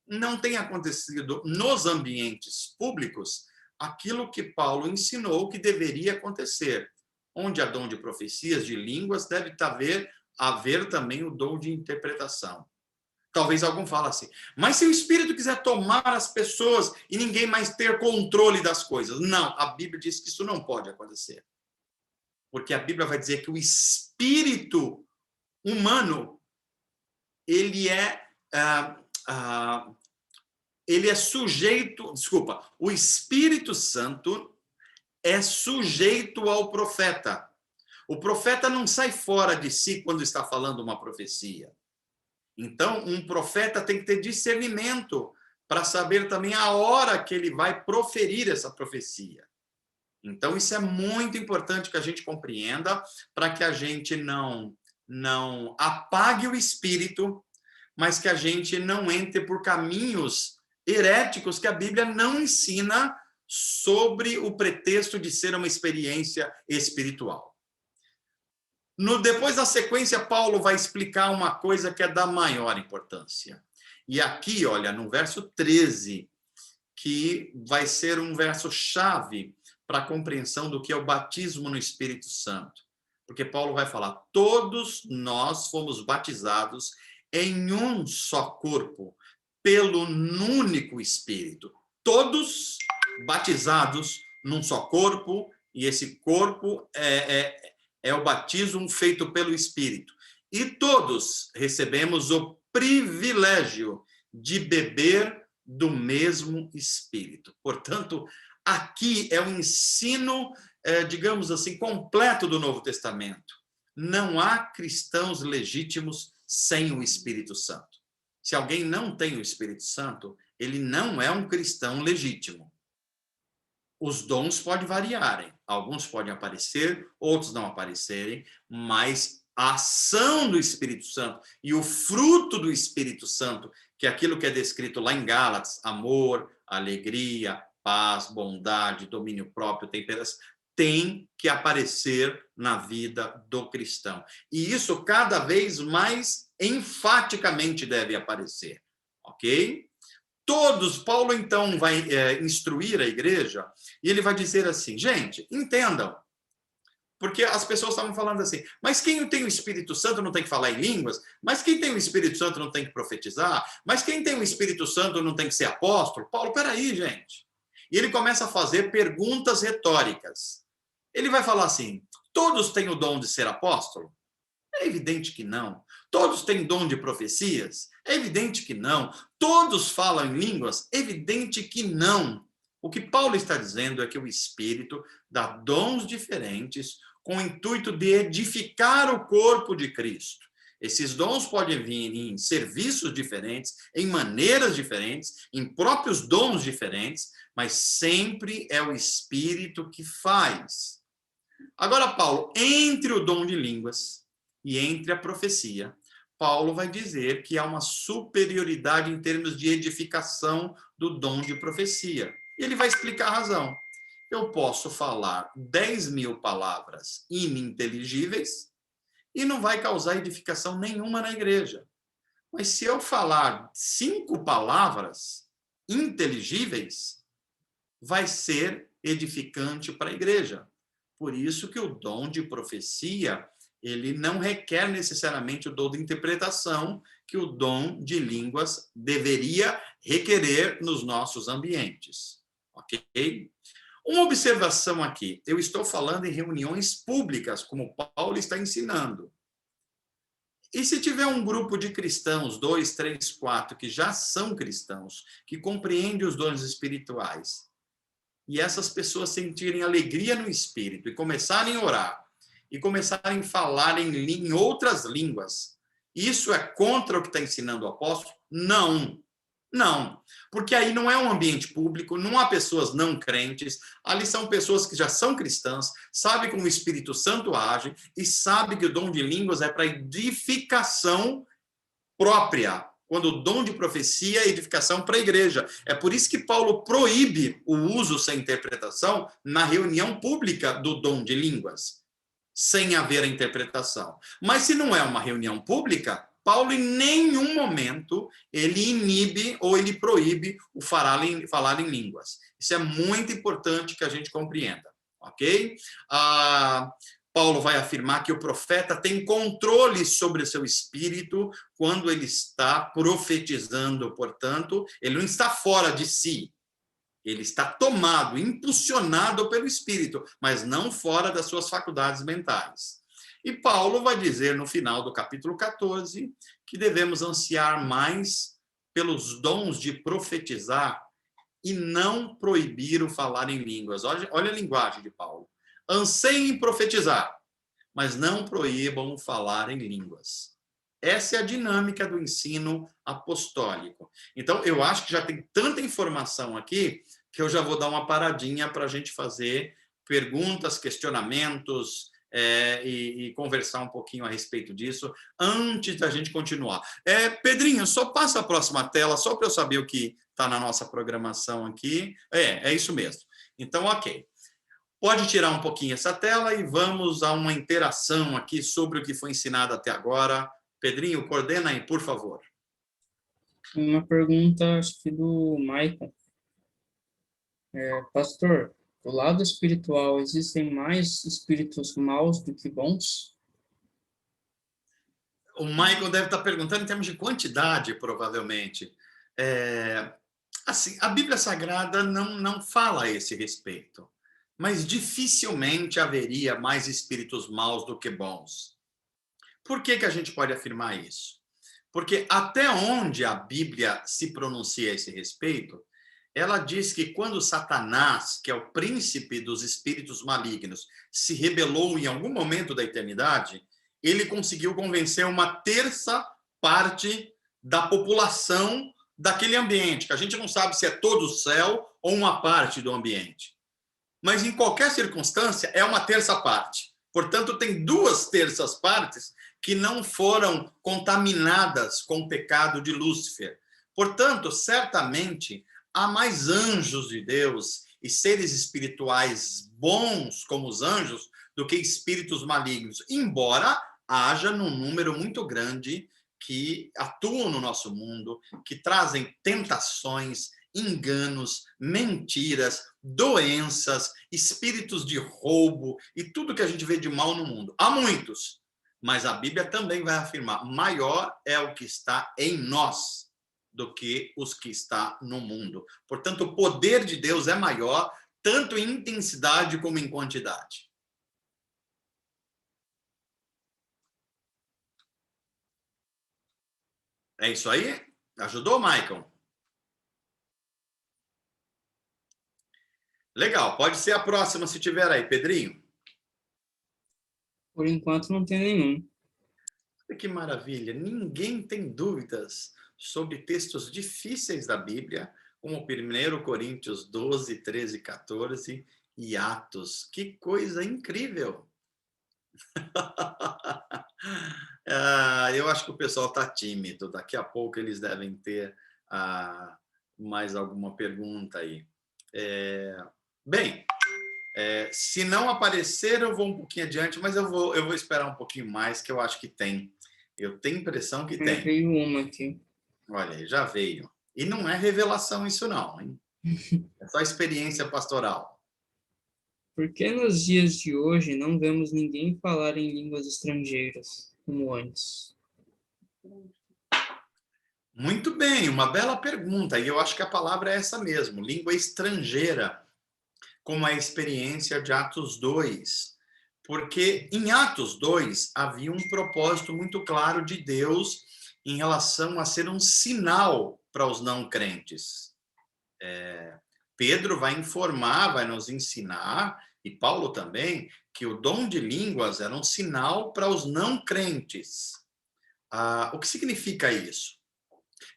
não tem acontecido nos ambientes públicos aquilo que Paulo ensinou que deveria acontecer. Onde há dom de profecias, de línguas, deve haver também o dom de interpretação. Talvez algum fale assim, mas se o Espírito quiser tomar as pessoas e ninguém mais ter controle das coisas. Não, a Bíblia diz que isso não pode acontecer. Porque a Bíblia vai dizer que o espírito humano, ele é sujeito, o Espírito Santo é sujeito ao profeta. O profeta não sai fora de si quando está falando uma profecia. Então, um profeta tem que ter discernimento para saber também a hora que ele vai proferir essa profecia. Então, isso é muito importante que a gente compreenda, para que a gente não apague o espírito, mas que a gente não entre por caminhos heréticos que a Bíblia não ensina sobre o pretexto de ser uma experiência espiritual. Depois da sequência, Paulo vai explicar uma coisa que é da maior importância. E aqui, olha, no verso 13, que vai ser um verso-chave para a compreensão do que é o batismo no Espírito Santo. Porque Paulo vai falar, todos nós fomos batizados em um só corpo, pelo único Espírito. Todos batizados num só corpo, e esse corpo é o batismo feito pelo Espírito. E todos recebemos o privilégio de beber do mesmo Espírito. Portanto, aqui é um ensino, digamos assim, completo do Novo Testamento. Não há cristãos legítimos sem o Espírito Santo. Se alguém não tem o Espírito Santo, ele não é um cristão legítimo. Os dons podem variarem, alguns podem aparecer, outros não aparecerem, mas a ação do Espírito Santo e o fruto do Espírito Santo, que é aquilo que é descrito lá em Gálatas, amor, alegria, paz, bondade, domínio próprio, temperança, tem que aparecer na vida do cristão. E isso cada vez mais enfaticamente deve aparecer, ok? Paulo então vai instruir a igreja e ele vai dizer assim, gente, entendam, porque as pessoas estavam falando assim, mas quem tem o Espírito Santo não tem que falar em línguas? Mas quem tem o Espírito Santo não tem que profetizar? Mas quem tem o Espírito Santo não tem que ser apóstolo? Paulo, peraí, gente. E ele começa a fazer perguntas retóricas. Ele vai falar assim, todos têm o dom de ser apóstolo? É evidente que não. Todos têm dom de profecias? É evidente que não. Todos falam em línguas? É evidente que não. O que Paulo está dizendo é que o Espírito dá dons diferentes com o intuito de edificar o corpo de Cristo. Esses dons podem vir em serviços diferentes, em maneiras diferentes, em próprios dons diferentes, mas sempre é o Espírito que faz. Agora, Paulo, entre o dom de línguas e entre a profecia, Paulo vai dizer que há uma superioridade em termos de edificação do dom de profecia. E ele vai explicar a razão. Eu posso falar 10.000 palavras ininteligíveis e não vai causar edificação nenhuma na igreja. Mas se eu falar 5 palavras inteligíveis, vai ser edificante para a igreja. Por isso que o dom de profecia, ele não requer necessariamente o dom de interpretação que o dom de línguas deveria requerer nos nossos ambientes. Ok? Uma observação aqui. Eu estou falando em reuniões públicas, como Paulo está ensinando. E se tiver um grupo de cristãos, 2, 3, 4, que já são cristãos, que compreendem os dons espirituais, e essas pessoas sentirem alegria no espírito e começarem a orar, e começarem a falar em outras línguas, isso é contra o que está ensinando o apóstolo? Não. Não, porque aí não é um ambiente público, não há pessoas não crentes, ali são pessoas que já são cristãs, sabem como o Espírito Santo age e sabem que o dom de línguas é para edificação própria, quando o dom de profecia é edificação para a igreja. É por isso que Paulo proíbe o uso sem interpretação na reunião pública do dom de línguas, sem haver a interpretação. Mas se não é uma reunião pública, Paulo, em nenhum momento, ele inibe ou ele proíbe o falar em línguas. Isso é muito importante que a gente compreenda, ok? Paulo vai afirmar que o profeta tem controle sobre o seu espírito quando ele está profetizando, portanto, ele não está fora de si. Ele está tomado, impulsionado pelo Espírito, mas não fora das suas faculdades mentais. E Paulo vai dizer no final do capítulo 14 que devemos ansiar mais pelos dons de profetizar e não proibir o falar em línguas. Olha a linguagem de Paulo. Anseiem profetizar, mas não proíbam o falar em línguas. Essa é a dinâmica do ensino apostólico. Então, eu acho que já tem tanta informação aqui que eu já vou dar uma paradinha para a gente fazer perguntas, questionamentos e conversar um pouquinho a respeito disso antes da gente continuar. Pedrinho, só passa a próxima tela, só para eu saber o que está na nossa programação aqui. É isso mesmo. Então, ok. Pode tirar um pouquinho essa tela e vamos a uma interação aqui sobre o que foi ensinado até agora. Pedrinho, coordena aí, por favor. Uma pergunta, acho que do Michael. Pastor, do lado espiritual, existem mais espíritos maus do que bons? O Michael deve estar perguntando em termos de quantidade, provavelmente. Assim, a Bíblia Sagrada não fala a esse respeito, mas dificilmente haveria mais espíritos maus do que bons. Por que a gente pode afirmar isso? Porque até onde a Bíblia se pronuncia a esse respeito, ela diz que quando Satanás, que é o príncipe dos espíritos malignos, se rebelou em algum momento da eternidade, ele conseguiu convencer uma terça parte da população daquele ambiente, que a gente não sabe se é todo o céu ou uma parte do ambiente. Mas em qualquer circunstância é uma terça parte. Portanto, tem 2/3 partes que não foram contaminadas com o pecado de Lúcifer. Portanto, certamente há mais anjos de Deus e seres espirituais bons como os anjos do que espíritos malignos, embora haja num número muito grande que atuam no nosso mundo, que trazem tentações, enganos, mentiras, doenças, espíritos de roubo e tudo que a gente vê de mal no mundo. Há muitos, mas a Bíblia também vai afirmar: maior é o que está em nós do que os que está no mundo. Portanto, o poder de Deus é maior, tanto em intensidade como em quantidade. É isso aí? Ajudou, Michael? Legal, pode ser a próxima se tiver aí, Pedrinho. Por enquanto não tem nenhum. Que maravilha! Ninguém tem dúvidas sobre textos difíceis da Bíblia, como 1 Coríntios 12, 13, 14 e Atos. Que coisa incrível! Eu acho que o pessoal está tímido. Daqui a pouco eles devem ter mais alguma pergunta aí. Bem, se não aparecer, eu vou um pouquinho adiante, mas eu vou esperar um pouquinho mais, que eu acho que tem. Eu tenho impressão que tem. Veio uma aqui. Olha aí, já veio. E não é revelação isso não, hein? É só experiência pastoral. Por que nos dias de hoje não vemos ninguém falar em línguas estrangeiras, como antes? Muito bem, uma bela pergunta. E eu acho que a palavra é essa mesmo, língua estrangeira, como a experiência de Atos 2. Porque em Atos 2 havia um propósito muito claro de Deus em relação a ser um sinal para os não crentes. Pedro vai informar, vai nos ensinar, e Paulo também, que o dom de línguas era um sinal para os não crentes. O que significa isso?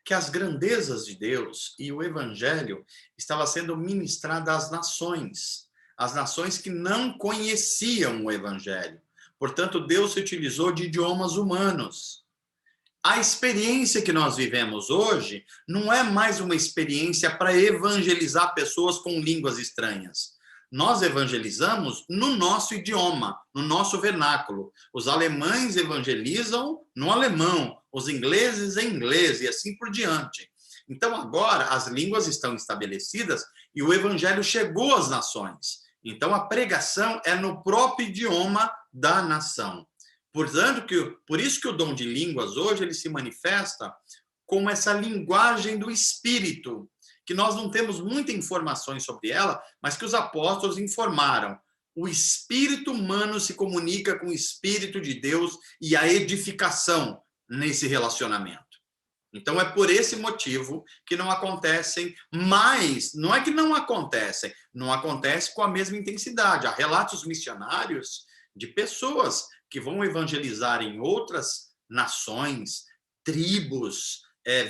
Que as grandezas de Deus e o evangelho estava sendo ministrado às nações que não conheciam o evangelho. Portanto, Deus se utilizou de idiomas humanos. A experiência que nós vivemos hoje não é mais uma experiência para evangelizar pessoas com línguas estranhas. Nós evangelizamos no nosso idioma, no nosso vernáculo. Os alemães evangelizam no alemão, os ingleses em inglês e assim por diante. Então, agora, as línguas estão estabelecidas e o evangelho chegou às nações. Então, a pregação é no próprio idioma da nação. Portanto, por isso que o dom de línguas hoje ele se manifesta como essa linguagem do Espírito, que nós não temos muitas informações sobre ela, mas que os apóstolos informaram. O espírito humano se comunica com o Espírito de Deus e a edificação nesse relacionamento. Então, é por esse motivo que não acontecem mais, não é que não acontecem, não acontece com a mesma intensidade. Há relatos missionários de pessoas que vão evangelizar em outras nações, tribos,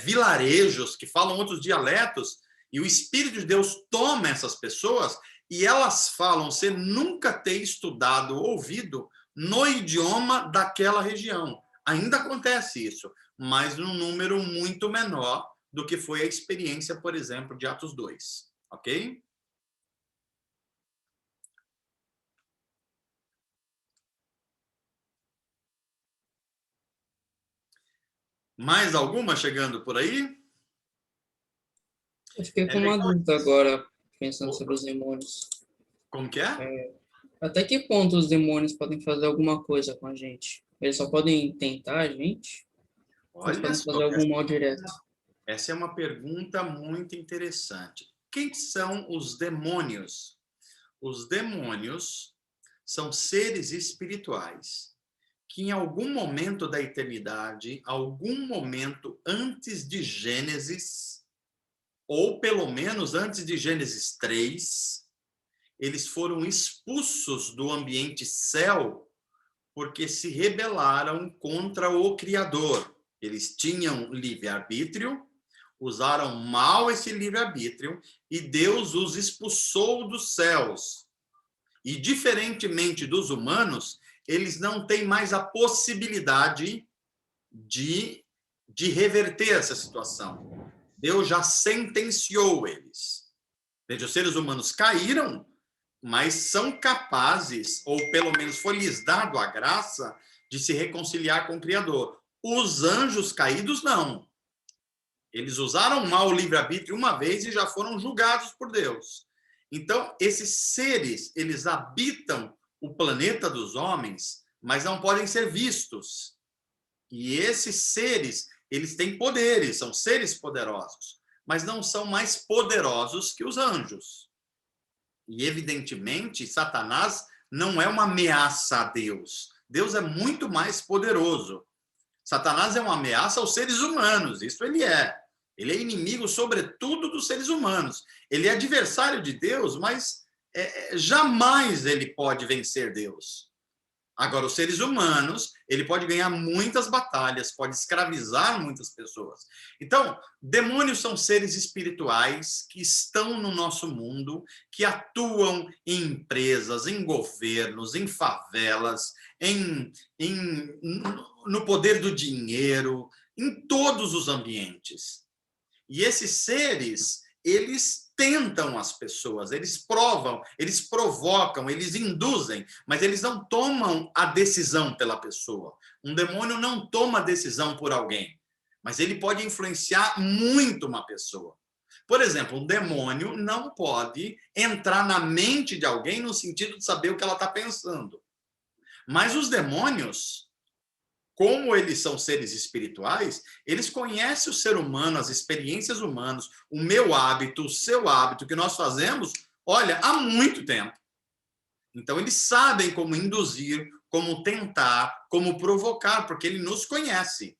vilarejos que falam outros dialetos, e o Espírito de Deus toma essas pessoas e elas falam sem nunca ter estudado ou ouvido no idioma daquela região. Ainda acontece isso, mas num número muito menor do que foi a experiência, por exemplo, de Atos 2. Ok? Mais alguma chegando por aí? Eu fiquei com uma dúvida agora, pensando sobre os demônios. Como que é? Até que ponto os demônios podem fazer alguma coisa com a gente? Eles só podem tentar a gente? Ou eles Olha podem só, fazer algum mal direto? essa é uma pergunta muito interessante. Quem são os demônios? Os demônios são seres espirituais que em algum momento da eternidade, algum momento antes de Gênesis, ou pelo menos antes de Gênesis 3, eles foram expulsos do ambiente céu porque se rebelaram contra o Criador. Eles tinham livre-arbítrio, usaram mal esse livre-arbítrio e Deus os expulsou dos céus. E, diferentemente dos humanos, eles não têm mais a possibilidade de reverter essa situação. Deus já sentenciou eles. Veja, os seres humanos caíram, mas são capazes, ou pelo menos foi lhes dado a graça, de se reconciliar com o Criador. Os anjos caídos, não. Eles usaram mal o livre-arbítrio uma vez e já foram julgados por Deus. Então, esses seres, eles habitam o planeta dos homens, mas não podem ser vistos. E esses seres, eles têm poderes, são seres poderosos, mas não são mais poderosos que os anjos. E, evidentemente, Satanás não é uma ameaça a Deus. Deus é muito mais poderoso. Satanás é uma ameaça aos seres humanos, isso ele é. Ele é inimigo, sobretudo, dos seres humanos. Ele é adversário de Deus, mas jamais ele pode vencer Deus. Agora, os seres humanos, ele pode ganhar muitas batalhas, pode escravizar muitas pessoas. Então, demônios são seres espirituais que estão no nosso mundo, que atuam em empresas, em governos, em favelas, no poder do dinheiro, em todos os ambientes. E esses seres, eles tentam as pessoas, eles provam, eles provocam, eles induzem, mas eles não tomam a decisão pela pessoa. Um demônio não toma decisão por alguém, mas ele pode influenciar muito uma pessoa. Por exemplo, um demônio não pode entrar na mente de alguém no sentido de saber o que ela está pensando. Mas os demônios, como eles são seres espirituais, eles conhecem o ser humano, as experiências humanas, o meu hábito, o seu hábito, que nós fazemos, olha, há muito tempo. Então, eles sabem como induzir, como tentar, como provocar, porque ele nos conhece.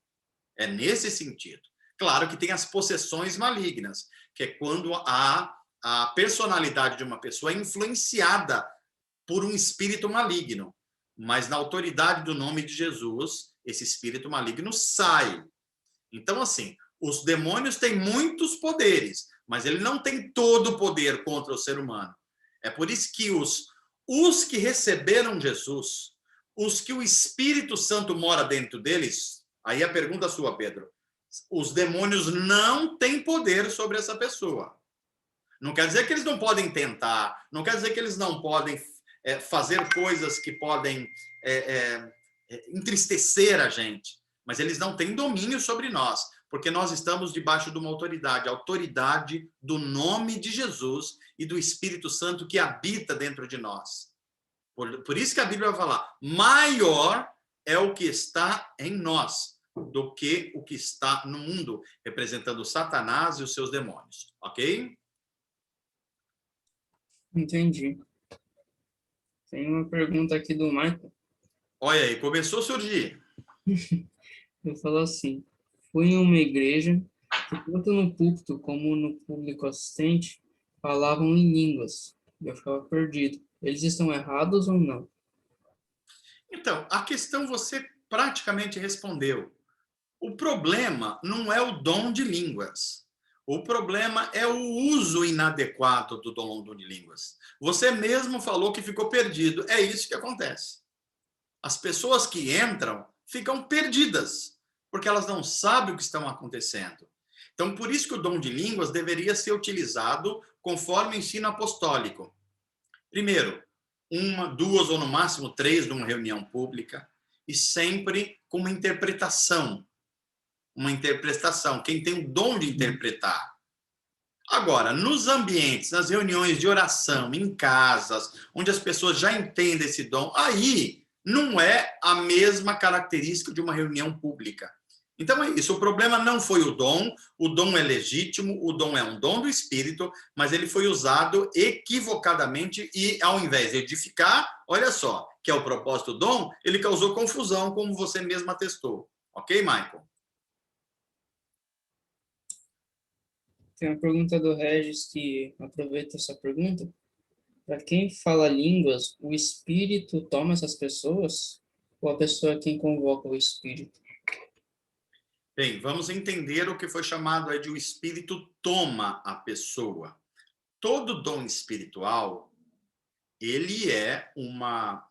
É nesse sentido. Claro que tem as possessões malignas, que é quando a personalidade de uma pessoa é influenciada por um espírito maligno. Mas na autoridade do nome de Jesus, esse espírito maligno sai. Então, assim, os demônios têm muitos poderes, mas ele não tem todo o poder contra o ser humano. É por isso que os que receberam Jesus, os que o Espírito Santo mora dentro deles, aí a pergunta sua, Pedro, os demônios não têm poder sobre essa pessoa. Não quer dizer que eles não podem tentar, não quer dizer que eles não podem fazer coisas que podem entristecer a gente, mas eles não têm domínio sobre nós, porque nós estamos debaixo de uma autoridade, a autoridade do nome de Jesus e do Espírito Santo que habita dentro de nós. Por isso que a Bíblia vai falar, maior é o que está em nós do que o que está no mundo, representando Satanás e os seus demônios, ok? Entendi. Tem uma pergunta aqui do Michael. Olha aí, começou a surgir. Ele falou assim: fui em uma igreja que tanto no púlpito como no público assistente falavam em línguas. Eu ficava perdido. Eles estão errados ou não? Então, a questão você praticamente respondeu. O problema não é o dom de línguas. O problema é o uso inadequado do dom de línguas. Você mesmo falou que ficou perdido. É isso que acontece. As pessoas que entram ficam perdidas, porque elas não sabem o que está acontecendo. Então, por isso que o dom de línguas deveria ser utilizado conforme o ensino apostólico. Primeiro, uma, duas ou no máximo três numa reunião pública e sempre com uma interpretação. Uma interpretação, quem tem o dom de interpretar. Agora, nos ambientes, nas reuniões de oração, em casas, onde as pessoas já entendem esse dom, aí não é a mesma característica de uma reunião pública. Então é isso, o problema não foi o dom é legítimo, o dom é um dom do Espírito, mas ele foi usado equivocadamente e, ao invés de edificar, olha só, que é o propósito do dom, ele causou confusão, como você mesmo atestou. Ok, Michael? Tem uma pergunta do Regis que aproveita essa pergunta. Para quem fala línguas, o espírito toma essas pessoas? Ou a pessoa é quem convoca o espírito? Bem, vamos entender o que foi chamado aí de o espírito toma a pessoa. Todo dom espiritual, ele é uma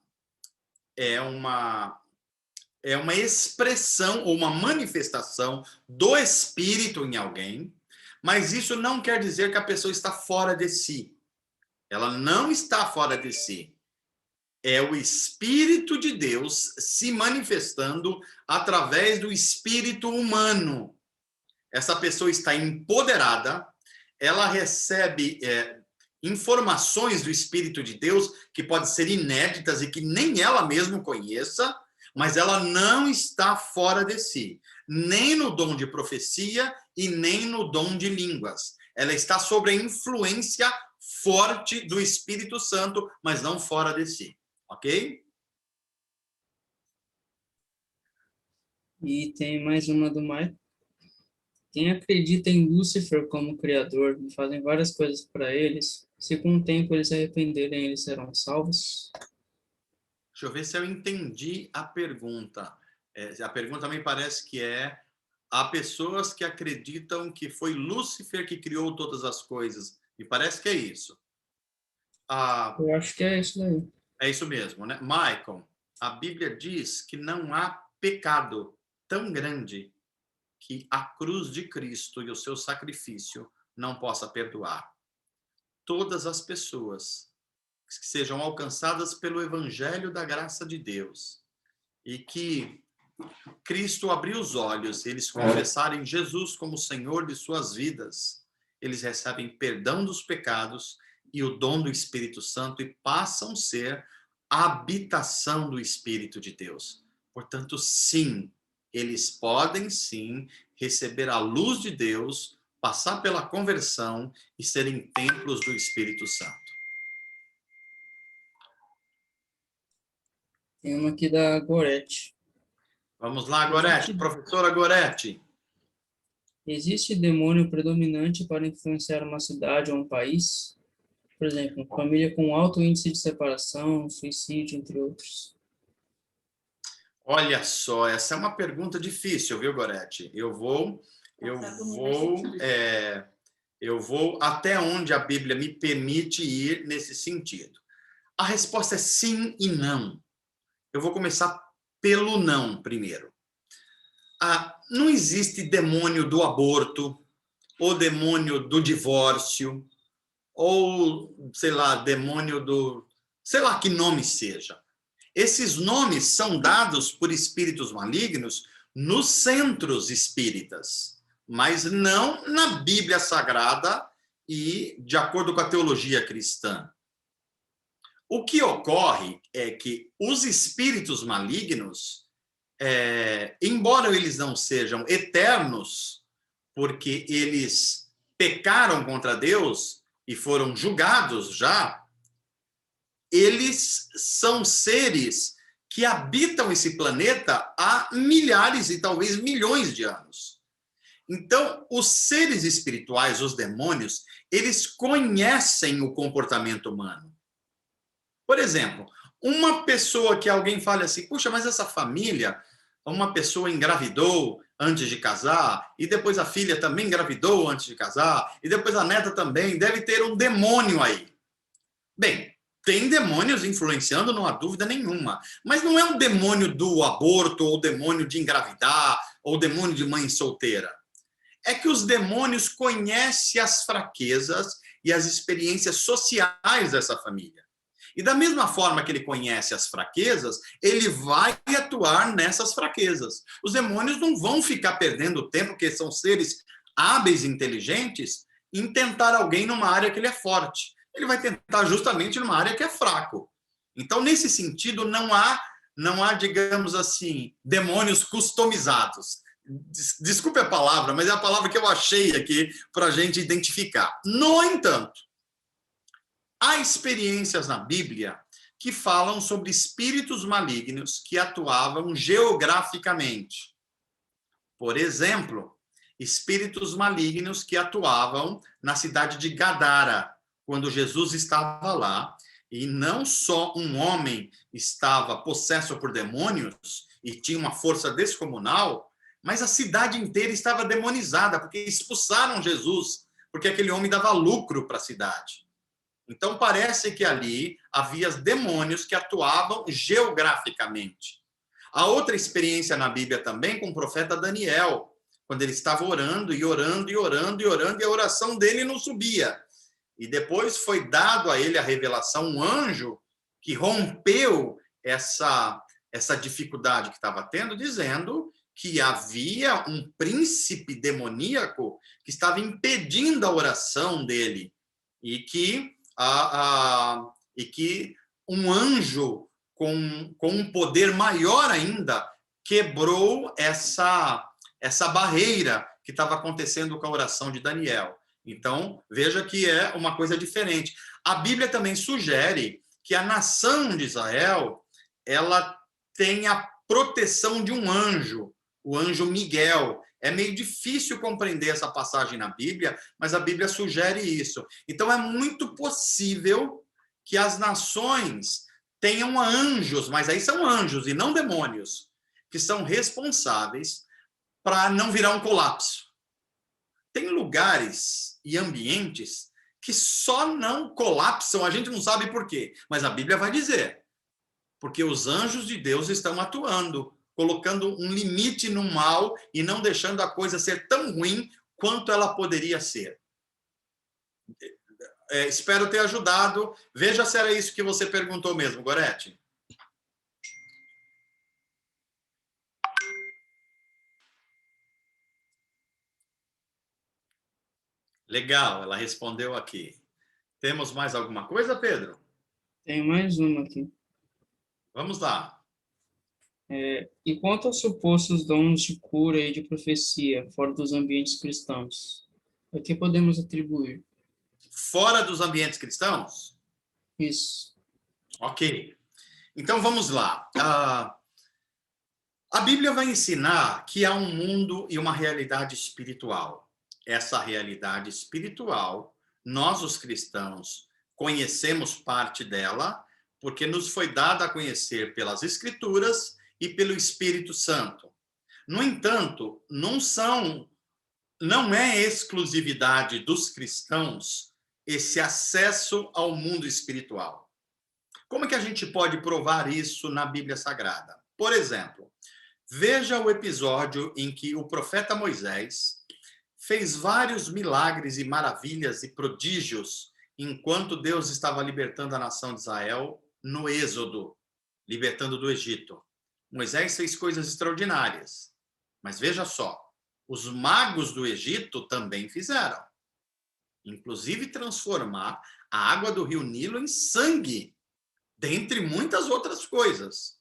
é uma expressão ou uma manifestação do espírito em alguém, mas isso não quer dizer que a pessoa está fora de si. Ela não está fora de si. É o Espírito de Deus se manifestando através do espírito humano. Essa pessoa está empoderada, ela recebe informações do Espírito de Deus que podem ser inéditas e que nem ela mesma conheça, mas ela não está fora de si, nem no dom de profecia e nem no dom de línguas. Ela está sob a influência forte do Espírito Santo, mas não fora de si. Ok? E tem mais uma do Michael. Quem acredita em Lúcifer como criador e fazem várias coisas para eles, se com o tempo eles se arrependerem, eles serão salvos? Deixa eu ver se eu entendi a pergunta. A pergunta me parece que há pessoas que acreditam que foi Lúcifer que criou todas as coisas. Me parece que é isso. Ah, Eu acho que é isso daí. é isso mesmo, né? Michael, a Bíblia diz que não há pecado tão grande que a cruz de Cristo e o seu sacrifício não possa perdoar. Todas as pessoas que sejam alcançadas pelo evangelho da graça de Deus e que Cristo abriu os olhos, eles confessarem Jesus como Senhor de suas vidas, eles recebem perdão dos pecados e o dom do Espírito Santo e passam a ser a habitação do Espírito de Deus. Portanto, sim, eles podem sim receber a luz de Deus, passar pela conversão e serem templos do Espírito Santo. Tem uma aqui da Gorete. Vamos lá, Gorete. Professora Gorete. Existe demônio predominante para influenciar uma cidade ou um país? Por exemplo, família com alto índice de separação, suicídio, entre outros. Olha só, essa é uma pergunta difícil, viu, Gorete? Eu vou até onde a Bíblia me permite ir nesse sentido. A resposta é sim e não. Eu vou começar pelo não primeiro. Não existe demônio do aborto, ou demônio do divórcio, ou, sei lá, demônio do... sei lá que nome seja. Esses nomes são dados por espíritos malignos nos centros espíritas, mas não na Bíblia Sagrada e de acordo com a teologia cristã. O que ocorre é que os espíritos malignos, embora eles não sejam eternos, porque eles pecaram contra Deus e foram julgados já, eles são seres que habitam esse planeta há milhares e talvez milhões de anos. Então, os seres espirituais, os demônios, eles conhecem o comportamento humano. Por exemplo, uma pessoa que alguém fale assim, puxa, mas essa família, uma pessoa engravidou antes de casar, e depois a filha também engravidou antes de casar, e depois a neta também, deve ter um demônio aí. Bem, tem demônios influenciando, não há dúvida nenhuma. Mas não é um demônio do aborto, ou demônio de engravidar, ou demônio de mãe solteira. É que os demônios conhecem as fraquezas e as experiências sociais dessa família. E da mesma forma que ele conhece as fraquezas, ele vai atuar nessas fraquezas. Os demônios não vão ficar perdendo tempo, porque são seres hábeis e inteligentes, em tentar alguém numa área que ele é forte. Ele vai tentar justamente numa área que é fraco. Então, nesse sentido, não há, digamos assim, demônios customizados. Desculpe a palavra, mas é a palavra que eu achei aqui para a gente identificar. No entanto, há experiências na Bíblia que falam sobre espíritos malignos que atuavam geograficamente. Por exemplo, espíritos malignos que atuavam na cidade de Gadara, quando Jesus estava lá, e não só um homem estava possesso por demônios e tinha uma força descomunal, mas a cidade inteira estava demonizada, porque expulsaram Jesus, porque aquele homem dava lucro para a cidade. Então, parece que ali havia demônios que atuavam geograficamente. Há outra experiência na Bíblia também com o profeta Daniel, quando ele estava orando e orando e orando e orando, e a oração dele não subia. E depois foi dado a ele a revelação, um anjo que rompeu essa dificuldade que estava tendo, dizendo que havia um príncipe demoníaco que estava impedindo a oração dele e que um anjo com um poder maior ainda quebrou essa barreira que estava acontecendo com a oração de Daniel. Então, veja que é uma coisa diferente. A Bíblia também sugere que a nação de Israel ela tem a proteção de um anjo, o anjo Miguel. É meio difícil compreender essa passagem na Bíblia, mas a Bíblia sugere isso. Então, é muito possível que as nações tenham anjos, mas aí são anjos e não demônios, que são responsáveis para não virar um colapso. Tem lugares e ambientes que só não colapsam, a gente não sabe por quê, mas a Bíblia vai dizer. Porque os anjos de Deus estão atuando, colocando um limite no mal e não deixando a coisa ser tão ruim quanto ela poderia ser. Espero ter ajudado. Veja se era isso que você perguntou mesmo, Gorete. Legal, ela respondeu aqui. Temos mais alguma coisa, Pedro? Tem mais uma aqui. Vamos lá. E quanto aos supostos dons de cura e de profecia fora dos ambientes cristãos, a que podemos atribuir? Fora dos ambientes cristãos? Isso. Ok. Então vamos lá. A Bíblia vai ensinar que há um mundo e uma realidade espiritual. Essa realidade espiritual, nós os cristãos conhecemos parte dela, porque nos foi dada a conhecer pelas Escrituras e pelo Espírito Santo. No entanto, não é exclusividade dos cristãos esse acesso ao mundo espiritual. Como é que a gente pode provar isso na Bíblia Sagrada? Por exemplo, veja o episódio em que o profeta Moisés fez vários milagres e maravilhas e prodígios enquanto Deus estava libertando a nação de Israel no Êxodo, libertando do Egito. Moisés fez coisas extraordinárias. Mas veja só, os magos do Egito também fizeram. Inclusive transformar a água do rio Nilo em sangue, dentre muitas outras coisas.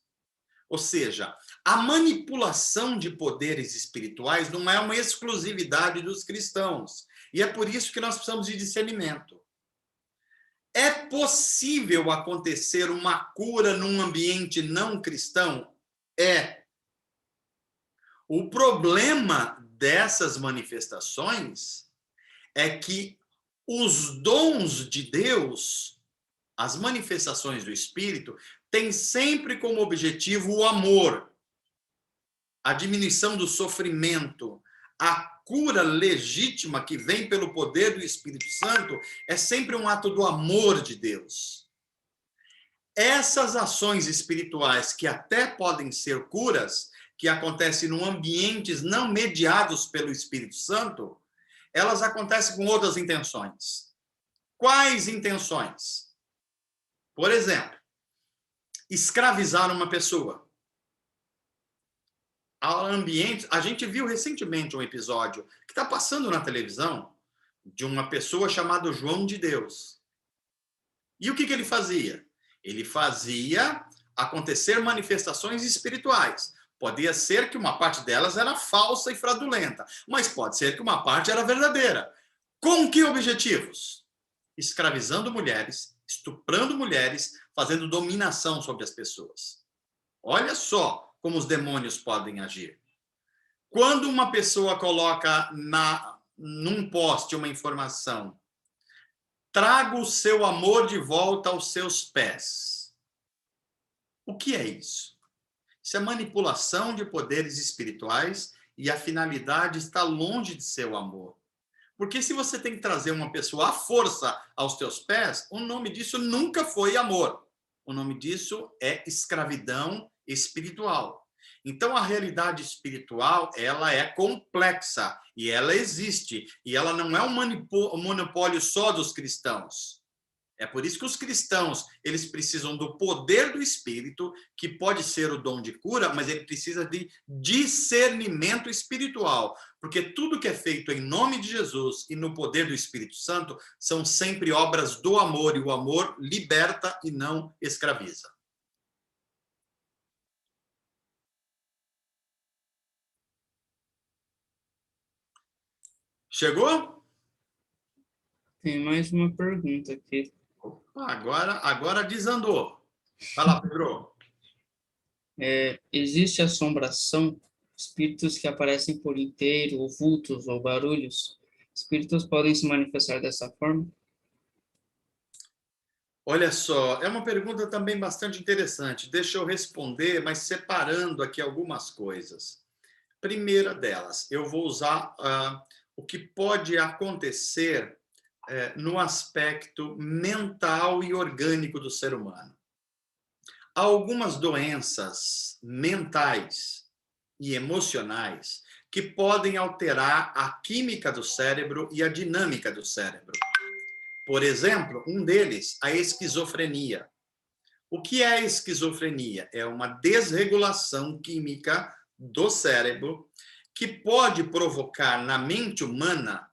Ou seja, a manipulação de poderes espirituais não é uma exclusividade dos cristãos. E é por isso que nós precisamos de discernimento. É possível acontecer uma cura num ambiente não cristão? É. O problema dessas manifestações é que os dons de Deus, as manifestações do Espírito, têm sempre como objetivo o amor, a diminuição do sofrimento, a cura legítima que vem pelo poder do Espírito Santo é sempre um ato do amor de Deus. Essas ações espirituais, que até podem ser curas, que acontecem em ambientes não mediados pelo Espírito Santo, elas acontecem com outras intenções. Quais intenções? Por exemplo, escravizar uma pessoa. A gente viu recentemente um episódio que está passando na televisão de uma pessoa chamada João de Deus. E o que ele fazia? Ele fazia acontecer manifestações espirituais. Podia ser que uma parte delas era falsa e fraudulenta, mas pode ser que uma parte era verdadeira. Com que objetivos? Escravizando mulheres, estuprando mulheres, fazendo dominação sobre as pessoas. Olha só como os demônios podem agir. Quando uma pessoa coloca num post uma informação, traga o seu amor de volta aos seus pés. O que é isso? Isso é manipulação de poderes espirituais e a finalidade está longe de ser o amor. Porque se você tem que trazer uma pessoa à força aos teus pés, o nome disso nunca foi amor. O nome disso é escravidão espiritual. Então, a realidade espiritual, ela é complexa e ela existe. E ela não é um monopólio só dos cristãos. É por isso que os cristãos, eles precisam do poder do Espírito, que pode ser o dom de cura, mas ele precisa de discernimento espiritual, porque tudo que é feito em nome de Jesus e no poder do Espírito Santo são sempre obras do amor, e o amor liberta e não escraviza. Chegou? Tem mais uma pergunta aqui. Agora desandou. Vai lá, Pedro. Existe assombração? Espíritos que aparecem por inteiro, ou vultos, ou barulhos? Espíritos podem se manifestar dessa forma? Olha só, é uma pergunta também bastante interessante. Deixa eu responder, mas separando aqui algumas coisas. Primeira delas, eu vou usar o que pode acontecer no aspecto mental e orgânico do ser humano. Há algumas doenças mentais e emocionais que podem alterar a química do cérebro e a dinâmica do cérebro. Por exemplo, um deles, a esquizofrenia. O que é a esquizofrenia? É uma desregulação química do cérebro que pode provocar na mente humana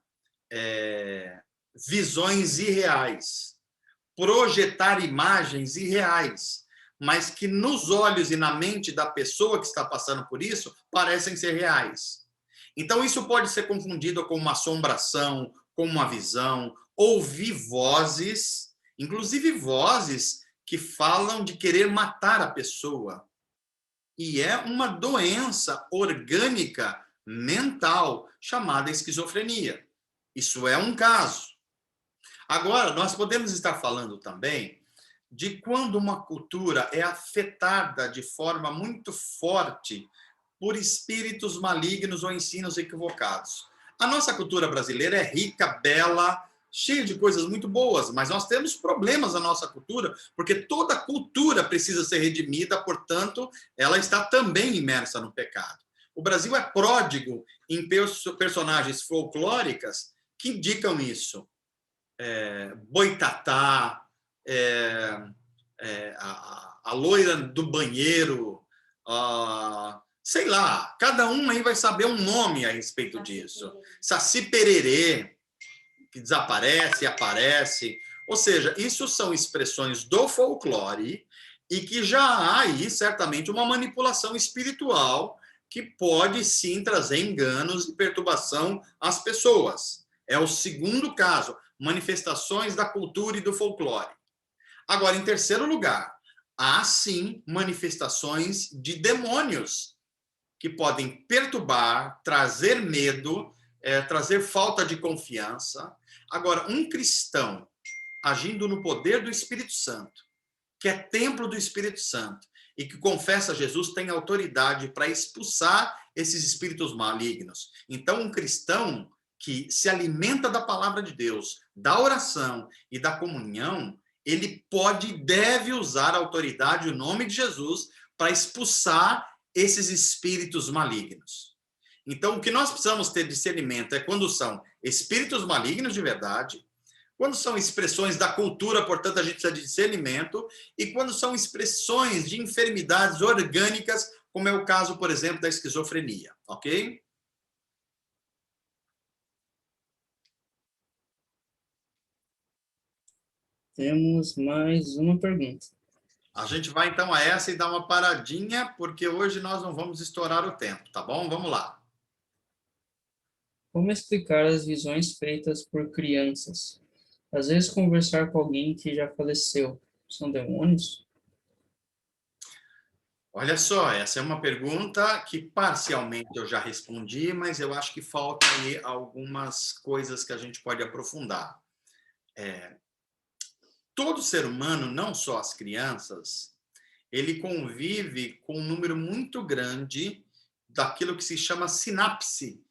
visões irreais, projetar imagens irreais, mas que nos olhos e na mente da pessoa que está passando por isso parecem ser reais. Então, isso pode ser confundido com uma assombração, com uma visão, ouvir vozes, inclusive vozes que falam de querer matar a pessoa. E é uma doença orgânica mental chamada esquizofrenia. Isso é um caso. Agora, nós podemos estar falando também de quando uma cultura é afetada de forma muito forte por espíritos malignos ou ensinos equivocados. A nossa cultura brasileira é rica, bela, cheia de coisas muito boas, mas nós temos problemas na nossa cultura, porque toda cultura precisa ser redimida, portanto, ela está também imersa no pecado. O Brasil é pródigo em personagens folclóricas que indicam isso. Boitatá, a loira do banheiro, sei lá, cada um aí vai saber um nome a respeito disso. Saci Pererê, que desaparece e aparece. Ou seja, isso são expressões do folclore e que já há aí, certamente, uma manipulação espiritual que pode, sim, trazer enganos e perturbação às pessoas. É o segundo caso, manifestações da cultura e do folclore. Agora, em terceiro lugar, há, sim, manifestações de demônios que podem perturbar, trazer medo, trazer falta de confiança. Agora, um cristão agindo no poder do Espírito Santo, que é templo do Espírito Santo e que confessa Jesus, tem autoridade para expulsar esses espíritos malignos. Então, um cristão que se alimenta da palavra de Deus, da oração e da comunhão, ele pode e deve usar a autoridade, o nome de Jesus, para expulsar esses espíritos malignos. Então, o que nós precisamos ter discernimento é quando são espíritos malignos de verdade, quando são expressões da cultura, portanto, a gente precisa de discernimento, e quando são expressões de enfermidades orgânicas, como é o caso, por exemplo, da esquizofrenia, ok? Temos mais uma pergunta. A gente vai, então, a essa e dar uma paradinha, porque hoje nós não vamos estourar o tempo, tá bom? Vamos lá. Como explicar as visões feitas por crianças? Às vezes, conversar com alguém que já faleceu são demônios? Olha só, essa é uma pergunta que parcialmente eu já respondi, mas eu acho que falta aí algumas coisas que a gente pode aprofundar. Todo ser humano, não só as crianças, ele convive com um número muito grande daquilo que se chama sinapse,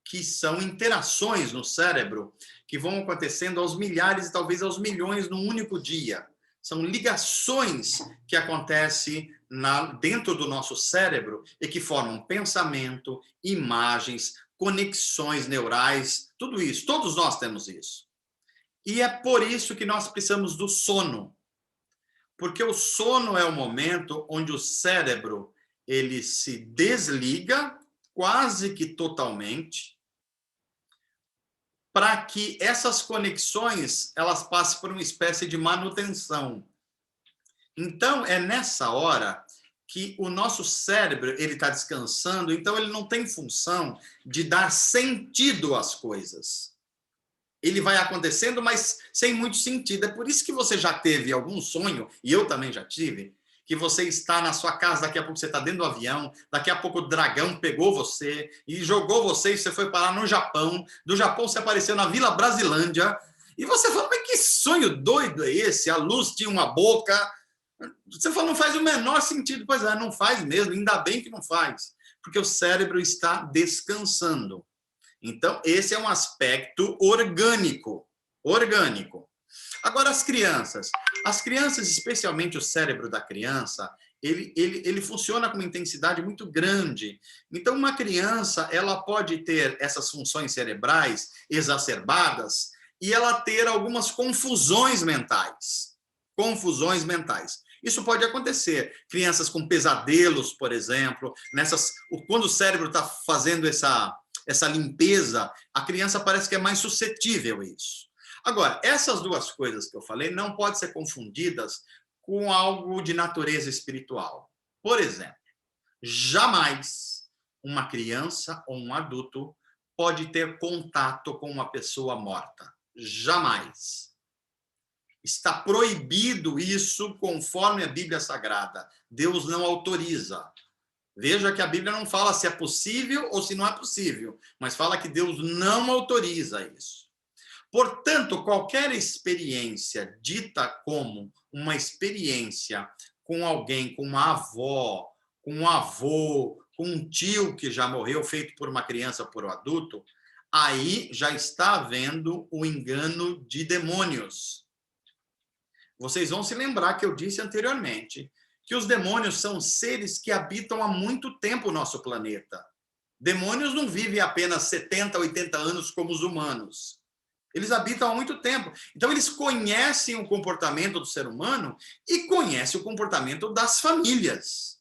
que são interações no cérebro que vão acontecendo aos milhares e talvez aos milhões num único dia. São ligações que acontecem dentro do nosso cérebro e que formam pensamento, imagens, conexões neurais, tudo isso. Todos nós temos isso. E é por isso que nós precisamos do sono. Porque o sono é o momento onde o cérebro ele se desliga quase que totalmente para que essas conexões elas passem por uma espécie de manutenção. Então, é nessa hora que o nosso cérebro ele está descansando, então ele não tem função de dar sentido às coisas. Ele vai acontecendo, mas sem muito sentido. É por isso que você já teve algum sonho, e eu também já tive, que você está na sua casa, daqui a pouco você está dentro do avião, daqui a pouco o dragão pegou você e jogou você e você foi parar no Japão. Do Japão você apareceu na Vila Brasilândia E você fala, mas que sonho doido é esse? A luz tinha uma boca. Você fala, não faz o menor sentido. Pois é, não faz mesmo, ainda bem que não faz, porque o cérebro está descansando. Então, esse é um aspecto orgânico. Orgânico. Agora, as crianças, especialmente o cérebro da criança, ele funciona com uma intensidade muito grande. Então, uma criança, ela pode ter essas funções cerebrais exacerbadas e ela ter algumas confusões mentais. Confusões mentais. Isso pode acontecer. Crianças com pesadelos, por exemplo, quando o cérebro está fazendo essa limpeza, a criança parece que é mais suscetível a isso. Agora, essas duas coisas que eu falei não podem ser confundidas com algo de natureza espiritual. Por exemplo, jamais uma criança ou um adulto pode ter contato com uma pessoa morta. Jamais. Está proibido isso conforme a Bíblia Sagrada. Deus não autoriza. Veja que a Bíblia não fala se é possível ou se não é possível, mas fala que Deus não autoriza isso. Portanto, qualquer experiência dita como uma experiência com alguém, com uma avó, com um avô, com um tio que já morreu, feito por uma criança, por um adulto, aí já está havendo o engano de demônios. Vocês vão se lembrar que eu disse anteriormente que os demônios são seres que habitam há muito tempo o nosso planeta. Demônios não vivem apenas 70, 80 anos como os humanos. Eles habitam há muito tempo. Então, eles conhecem o comportamento do ser humano e conhecem o comportamento das famílias.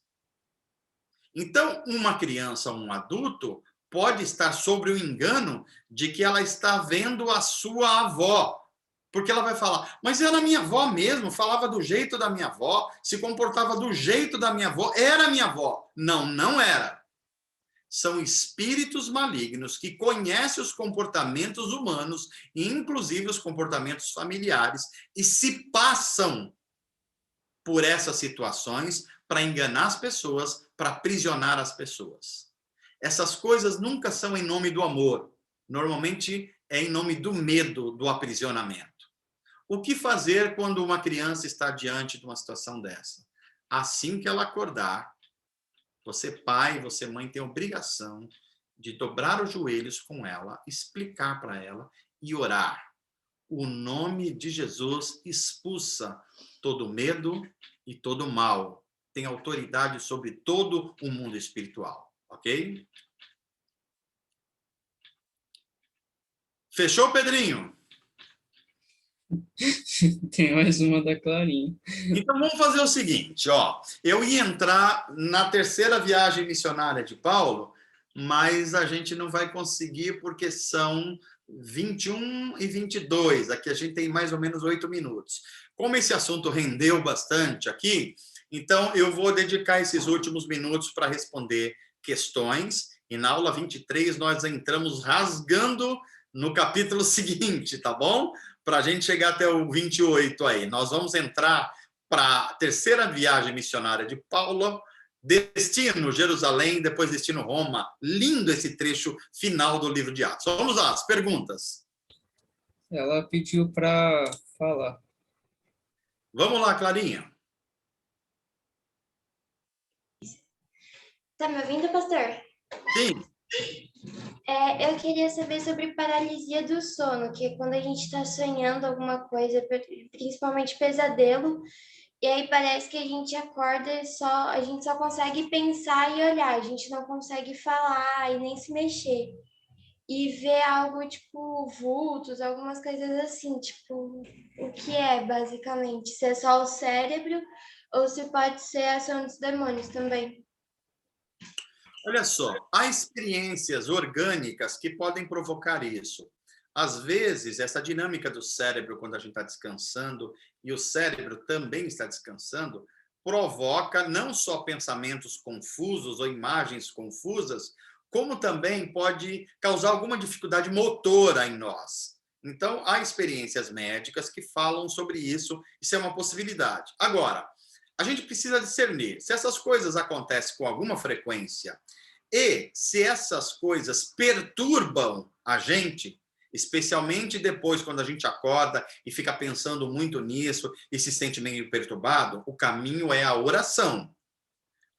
Então, uma criança ou um adulto pode estar sobre o engano de que ela está vendo a sua avó. Porque ela vai falar, mas era minha avó mesmo, falava do jeito da minha avó, se comportava do jeito da minha avó, era minha avó. Não, não era. São espíritos malignos que conhecem os comportamentos humanos, inclusive os comportamentos familiares, e se passam por essas situações para enganar as pessoas, para aprisionar as pessoas. Essas coisas nunca são em nome do amor. Normalmente é em nome do medo, do aprisionamento. O que fazer quando uma criança está diante de uma situação dessa? Assim que ela acordar, você pai, você mãe tem a obrigação de dobrar os joelhos com ela, explicar para ela e orar. O nome de Jesus expulsa todo medo e todo mal. Tem autoridade sobre todo o mundo espiritual, ok? Fechou, Pedrinho? Tem mais uma da Clarinha. Então vamos fazer o seguinte, ó. Eu ia entrar na terceira viagem missionária de Paulo, mas a gente não vai conseguir porque são 21 e 22. Aqui a gente tem mais ou menos 8 minutos. Como esse assunto rendeu bastante aqui, então eu vou dedicar esses últimos minutos para responder questões. E na aula 23 nós entramos rasgando no capítulo seguinte, tá bom? Para a gente chegar até o 28 aí. Nós vamos entrar para a terceira viagem missionária de Paulo, destino Jerusalém, depois destino Roma. Lindo esse trecho final do livro de Atos. Vamos lá, as perguntas. Ela pediu para falar. Vamos lá, Clarinha. Tá me ouvindo, pastor? Sim. Eu queria saber sobre paralisia do sono, que é quando a gente está sonhando alguma coisa, principalmente pesadelo, e aí parece que a gente acorda e a gente só consegue pensar e olhar, a gente não consegue falar e nem se mexer. E ver algo tipo vultos, algumas coisas assim, tipo, o que é basicamente? Se é só o cérebro ou se pode ser a ação dos demônios também. Olha só, há experiências orgânicas que podem provocar isso. Às vezes, essa dinâmica do cérebro, quando a gente está descansando, e o cérebro também está descansando, provoca não só pensamentos confusos ou imagens confusas, como também pode causar alguma dificuldade motora em nós. Então, há experiências médicas que falam sobre isso, isso é uma possibilidade. Agora, a gente precisa discernir se essas coisas acontecem com alguma frequência e se essas coisas perturbam a gente, especialmente depois, quando a gente acorda e fica pensando muito nisso e se sente meio perturbado, o caminho é a oração.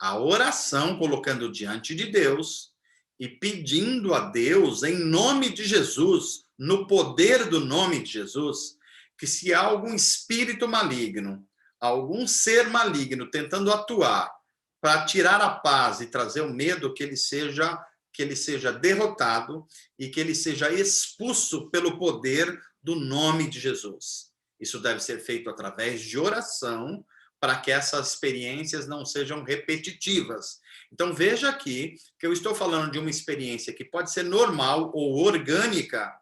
A oração colocando diante de Deus e pedindo a Deus, em nome de Jesus, no poder do nome de Jesus, que se há algum espírito maligno, algum ser maligno tentando atuar para tirar a paz e trazer o medo, que ele seja derrotado e que ele seja expulso pelo poder do nome de Jesus. Isso deve ser feito através de oração, para que essas experiências não sejam repetitivas. Então, veja aqui que eu estou falando de uma experiência que pode ser normal ou orgânica,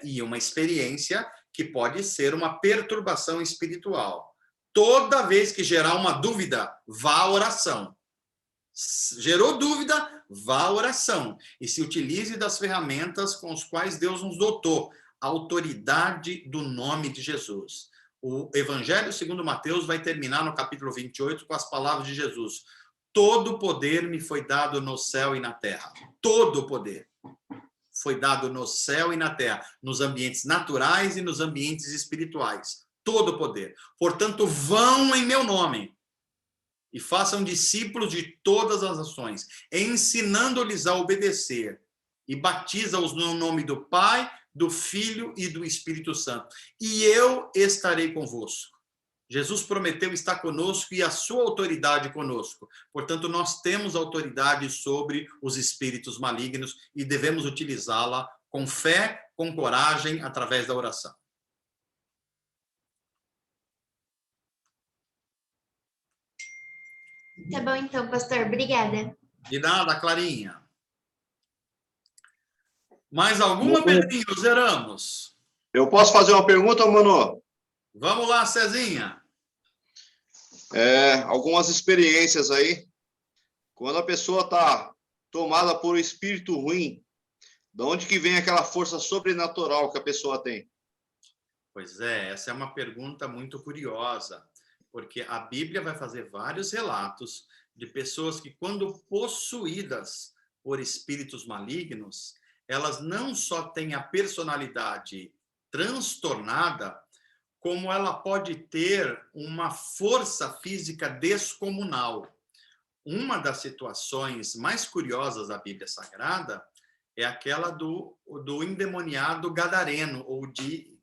e uma experiência que pode ser uma perturbação espiritual. Toda vez que gerar uma dúvida, vá à oração. Gerou dúvida, vá à oração. E se utilize das ferramentas com as quais Deus nos dotou, a autoridade do nome de Jesus. O Evangelho segundo Mateus vai terminar no capítulo 28 com as palavras de Jesus. Todo poder me foi dado no céu e na terra. Todo poder foi dado no céu e na terra, nos ambientes naturais e nos ambientes espirituais. Todo poder. Portanto, vão em meu nome e façam discípulos de todas as nações, ensinando-lhes a obedecer, e batiza-os no nome do Pai, do Filho e do Espírito Santo. E eu estarei convosco. Jesus prometeu estar conosco e a sua autoridade conosco. Portanto, nós temos autoridade sobre os espíritos malignos e devemos utilizá-la com fé, com coragem, através da oração. Tá bom, então, pastor. Obrigada. De nada, Clarinha. Mais alguma, Pedrinho? Zeramos. Eu posso fazer uma pergunta, mano? Vamos lá, Cezinha. Algumas experiências aí. Quando a pessoa está tomada por um espírito ruim, de onde que vem aquela força sobrenatural que a pessoa tem? Pois é, essa é uma pergunta muito curiosa, porque a Bíblia vai fazer vários relatos de pessoas que, quando possuídas por espíritos malignos, elas não só têm a personalidade transtornada, como ela pode ter uma força física descomunal. Uma das situações mais curiosas da Bíblia Sagrada é aquela do endemoniado gadareno, ou de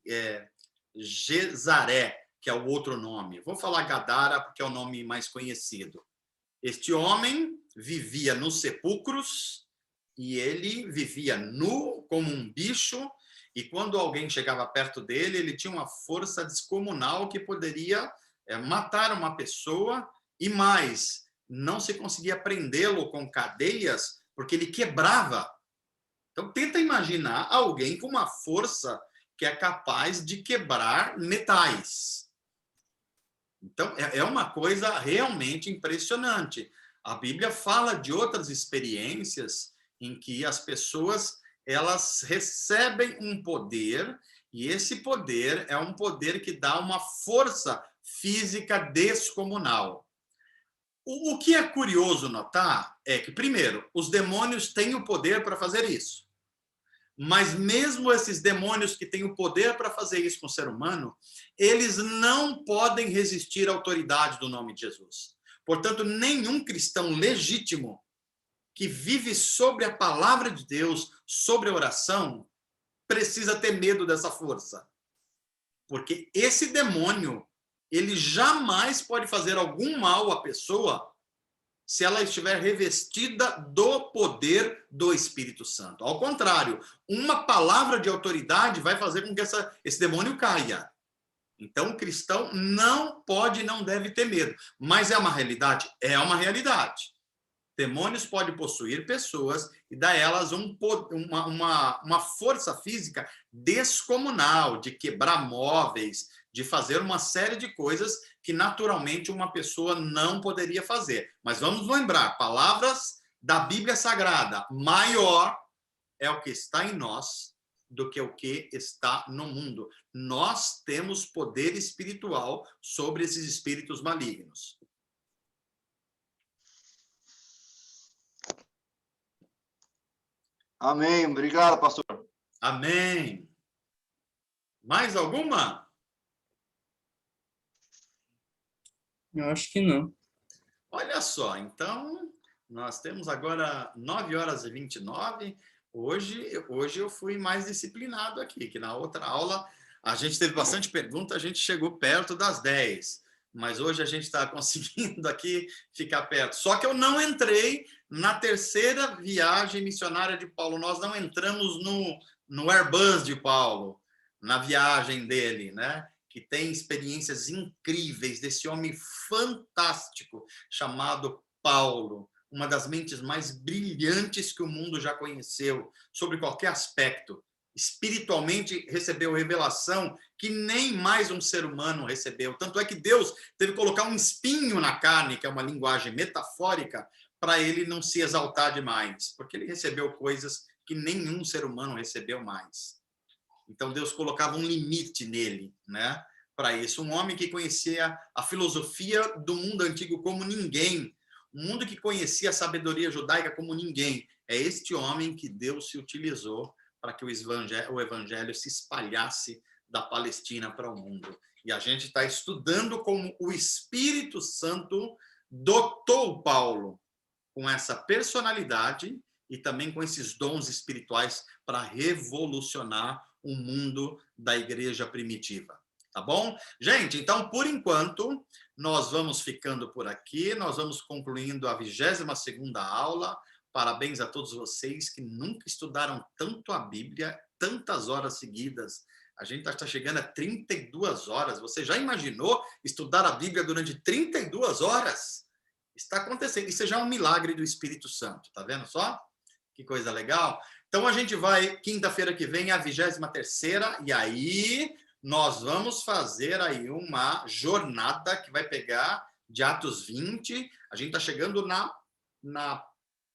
Gezaré, que é o outro nome. Vou falar Gadara porque é o nome mais conhecido. Este homem vivia nos sepulcros e ele vivia nu como um bicho, e quando alguém chegava perto dele, ele tinha uma força descomunal que poderia matar uma pessoa, e mais, não se conseguia prendê-lo com cadeias porque ele quebrava. Então, tenta imaginar alguém com uma força que é capaz de quebrar metais. Então, é uma coisa realmente impressionante. A Bíblia fala de outras experiências em que as pessoas elas recebem um poder, e esse poder é um poder que dá uma força física descomunal. O que é curioso notar é que, primeiro, os demônios têm o poder para fazer isso. Mas mesmo esses demônios que têm o poder para fazer isso com o ser humano, eles não podem resistir à autoridade do nome de Jesus. Portanto, nenhum cristão legítimo que vive sobre a palavra de Deus, sobre a oração, precisa ter medo dessa força. Porque esse demônio, ele jamais pode fazer algum mal à pessoa se ela estiver revestida do poder do Espírito Santo. Ao contrário, uma palavra de autoridade vai fazer com que esse demônio caia. Então, o cristão não pode e não deve ter medo. Mas é uma realidade? É uma realidade. Demônios podem possuir pessoas e dar a elas uma força física descomunal, de quebrar móveis, de fazer uma série de coisas que naturalmente uma pessoa não poderia fazer. Mas vamos lembrar, palavras da Bíblia Sagrada, maior é o que está em nós do que o que está no mundo. Nós temos poder espiritual sobre esses espíritos malignos. Amém. Obrigado, pastor. Amém. Mais alguma? Eu acho que não. Olha só, então, nós temos agora 9h29. Hoje eu fui mais disciplinado aqui, que na outra aula a gente teve bastante pergunta, a gente chegou perto das 10. Mas hoje a gente está conseguindo aqui ficar perto. Só que eu não entrei na terceira viagem missionária de Paulo. Nós não entramos no Airbus de Paulo, na viagem dele, né? Que tem experiências incríveis desse homem fantástico chamado Paulo, uma das mentes mais brilhantes que o mundo já conheceu, sobre qualquer aspecto. Espiritualmente recebeu revelação que nem mais um ser humano recebeu. Tanto é que Deus teve que colocar um espinho na carne, que é uma linguagem metafórica, para ele não se exaltar demais, porque ele recebeu coisas que nenhum ser humano recebeu mais. Então Deus colocava um limite nele, né? Para isso, um homem que conhecia a filosofia do mundo antigo como ninguém, um mundo que conhecia a sabedoria judaica como ninguém. É este homem que Deus se utilizou para que o evangelho se espalhasse da Palestina para o mundo. E a gente está estudando como o Espírito Santo dotou Paulo com essa personalidade e também com esses dons espirituais para revolucionar o mundo da igreja primitiva. Tá bom? Gente, então, por enquanto, nós vamos ficando por aqui, nós vamos concluindo a 22ª aula. Parabéns a todos vocês que nunca estudaram tanto a Bíblia, tantas horas seguidas. A gente está chegando a 32 horas. Você já imaginou estudar a Bíblia durante 32 horas? Está acontecendo. Isso já é um milagre do Espírito Santo. Tá vendo só? Que coisa legal. Então, a gente vai, quinta-feira que vem, a 23ª, e aí nós vamos fazer aí uma jornada que vai pegar de Atos 20. A gente está chegando na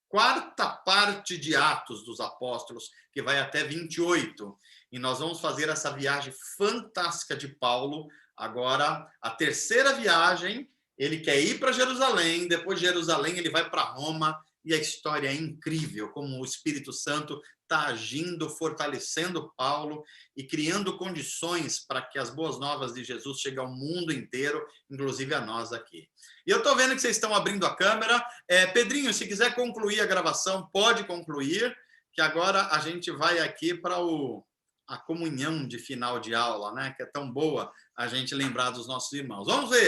quarta parte de Atos dos Apóstolos, que vai até 28. E nós vamos fazer essa viagem fantástica de Paulo. Agora, a terceira viagem, ele quer ir para Jerusalém, depois de Jerusalém ele vai para Roma, e a história é incrível, como o Espírito Santo está agindo, fortalecendo Paulo e criando condições para que as boas novas de Jesus cheguem ao mundo inteiro, inclusive a nós aqui. E eu estou vendo que vocês estão abrindo a câmera. Pedrinho, se quiser concluir a gravação, pode concluir, que agora a gente vai aqui para a comunhão de final de aula, né? Que é tão boa a gente lembrar dos nossos irmãos. Vamos ver!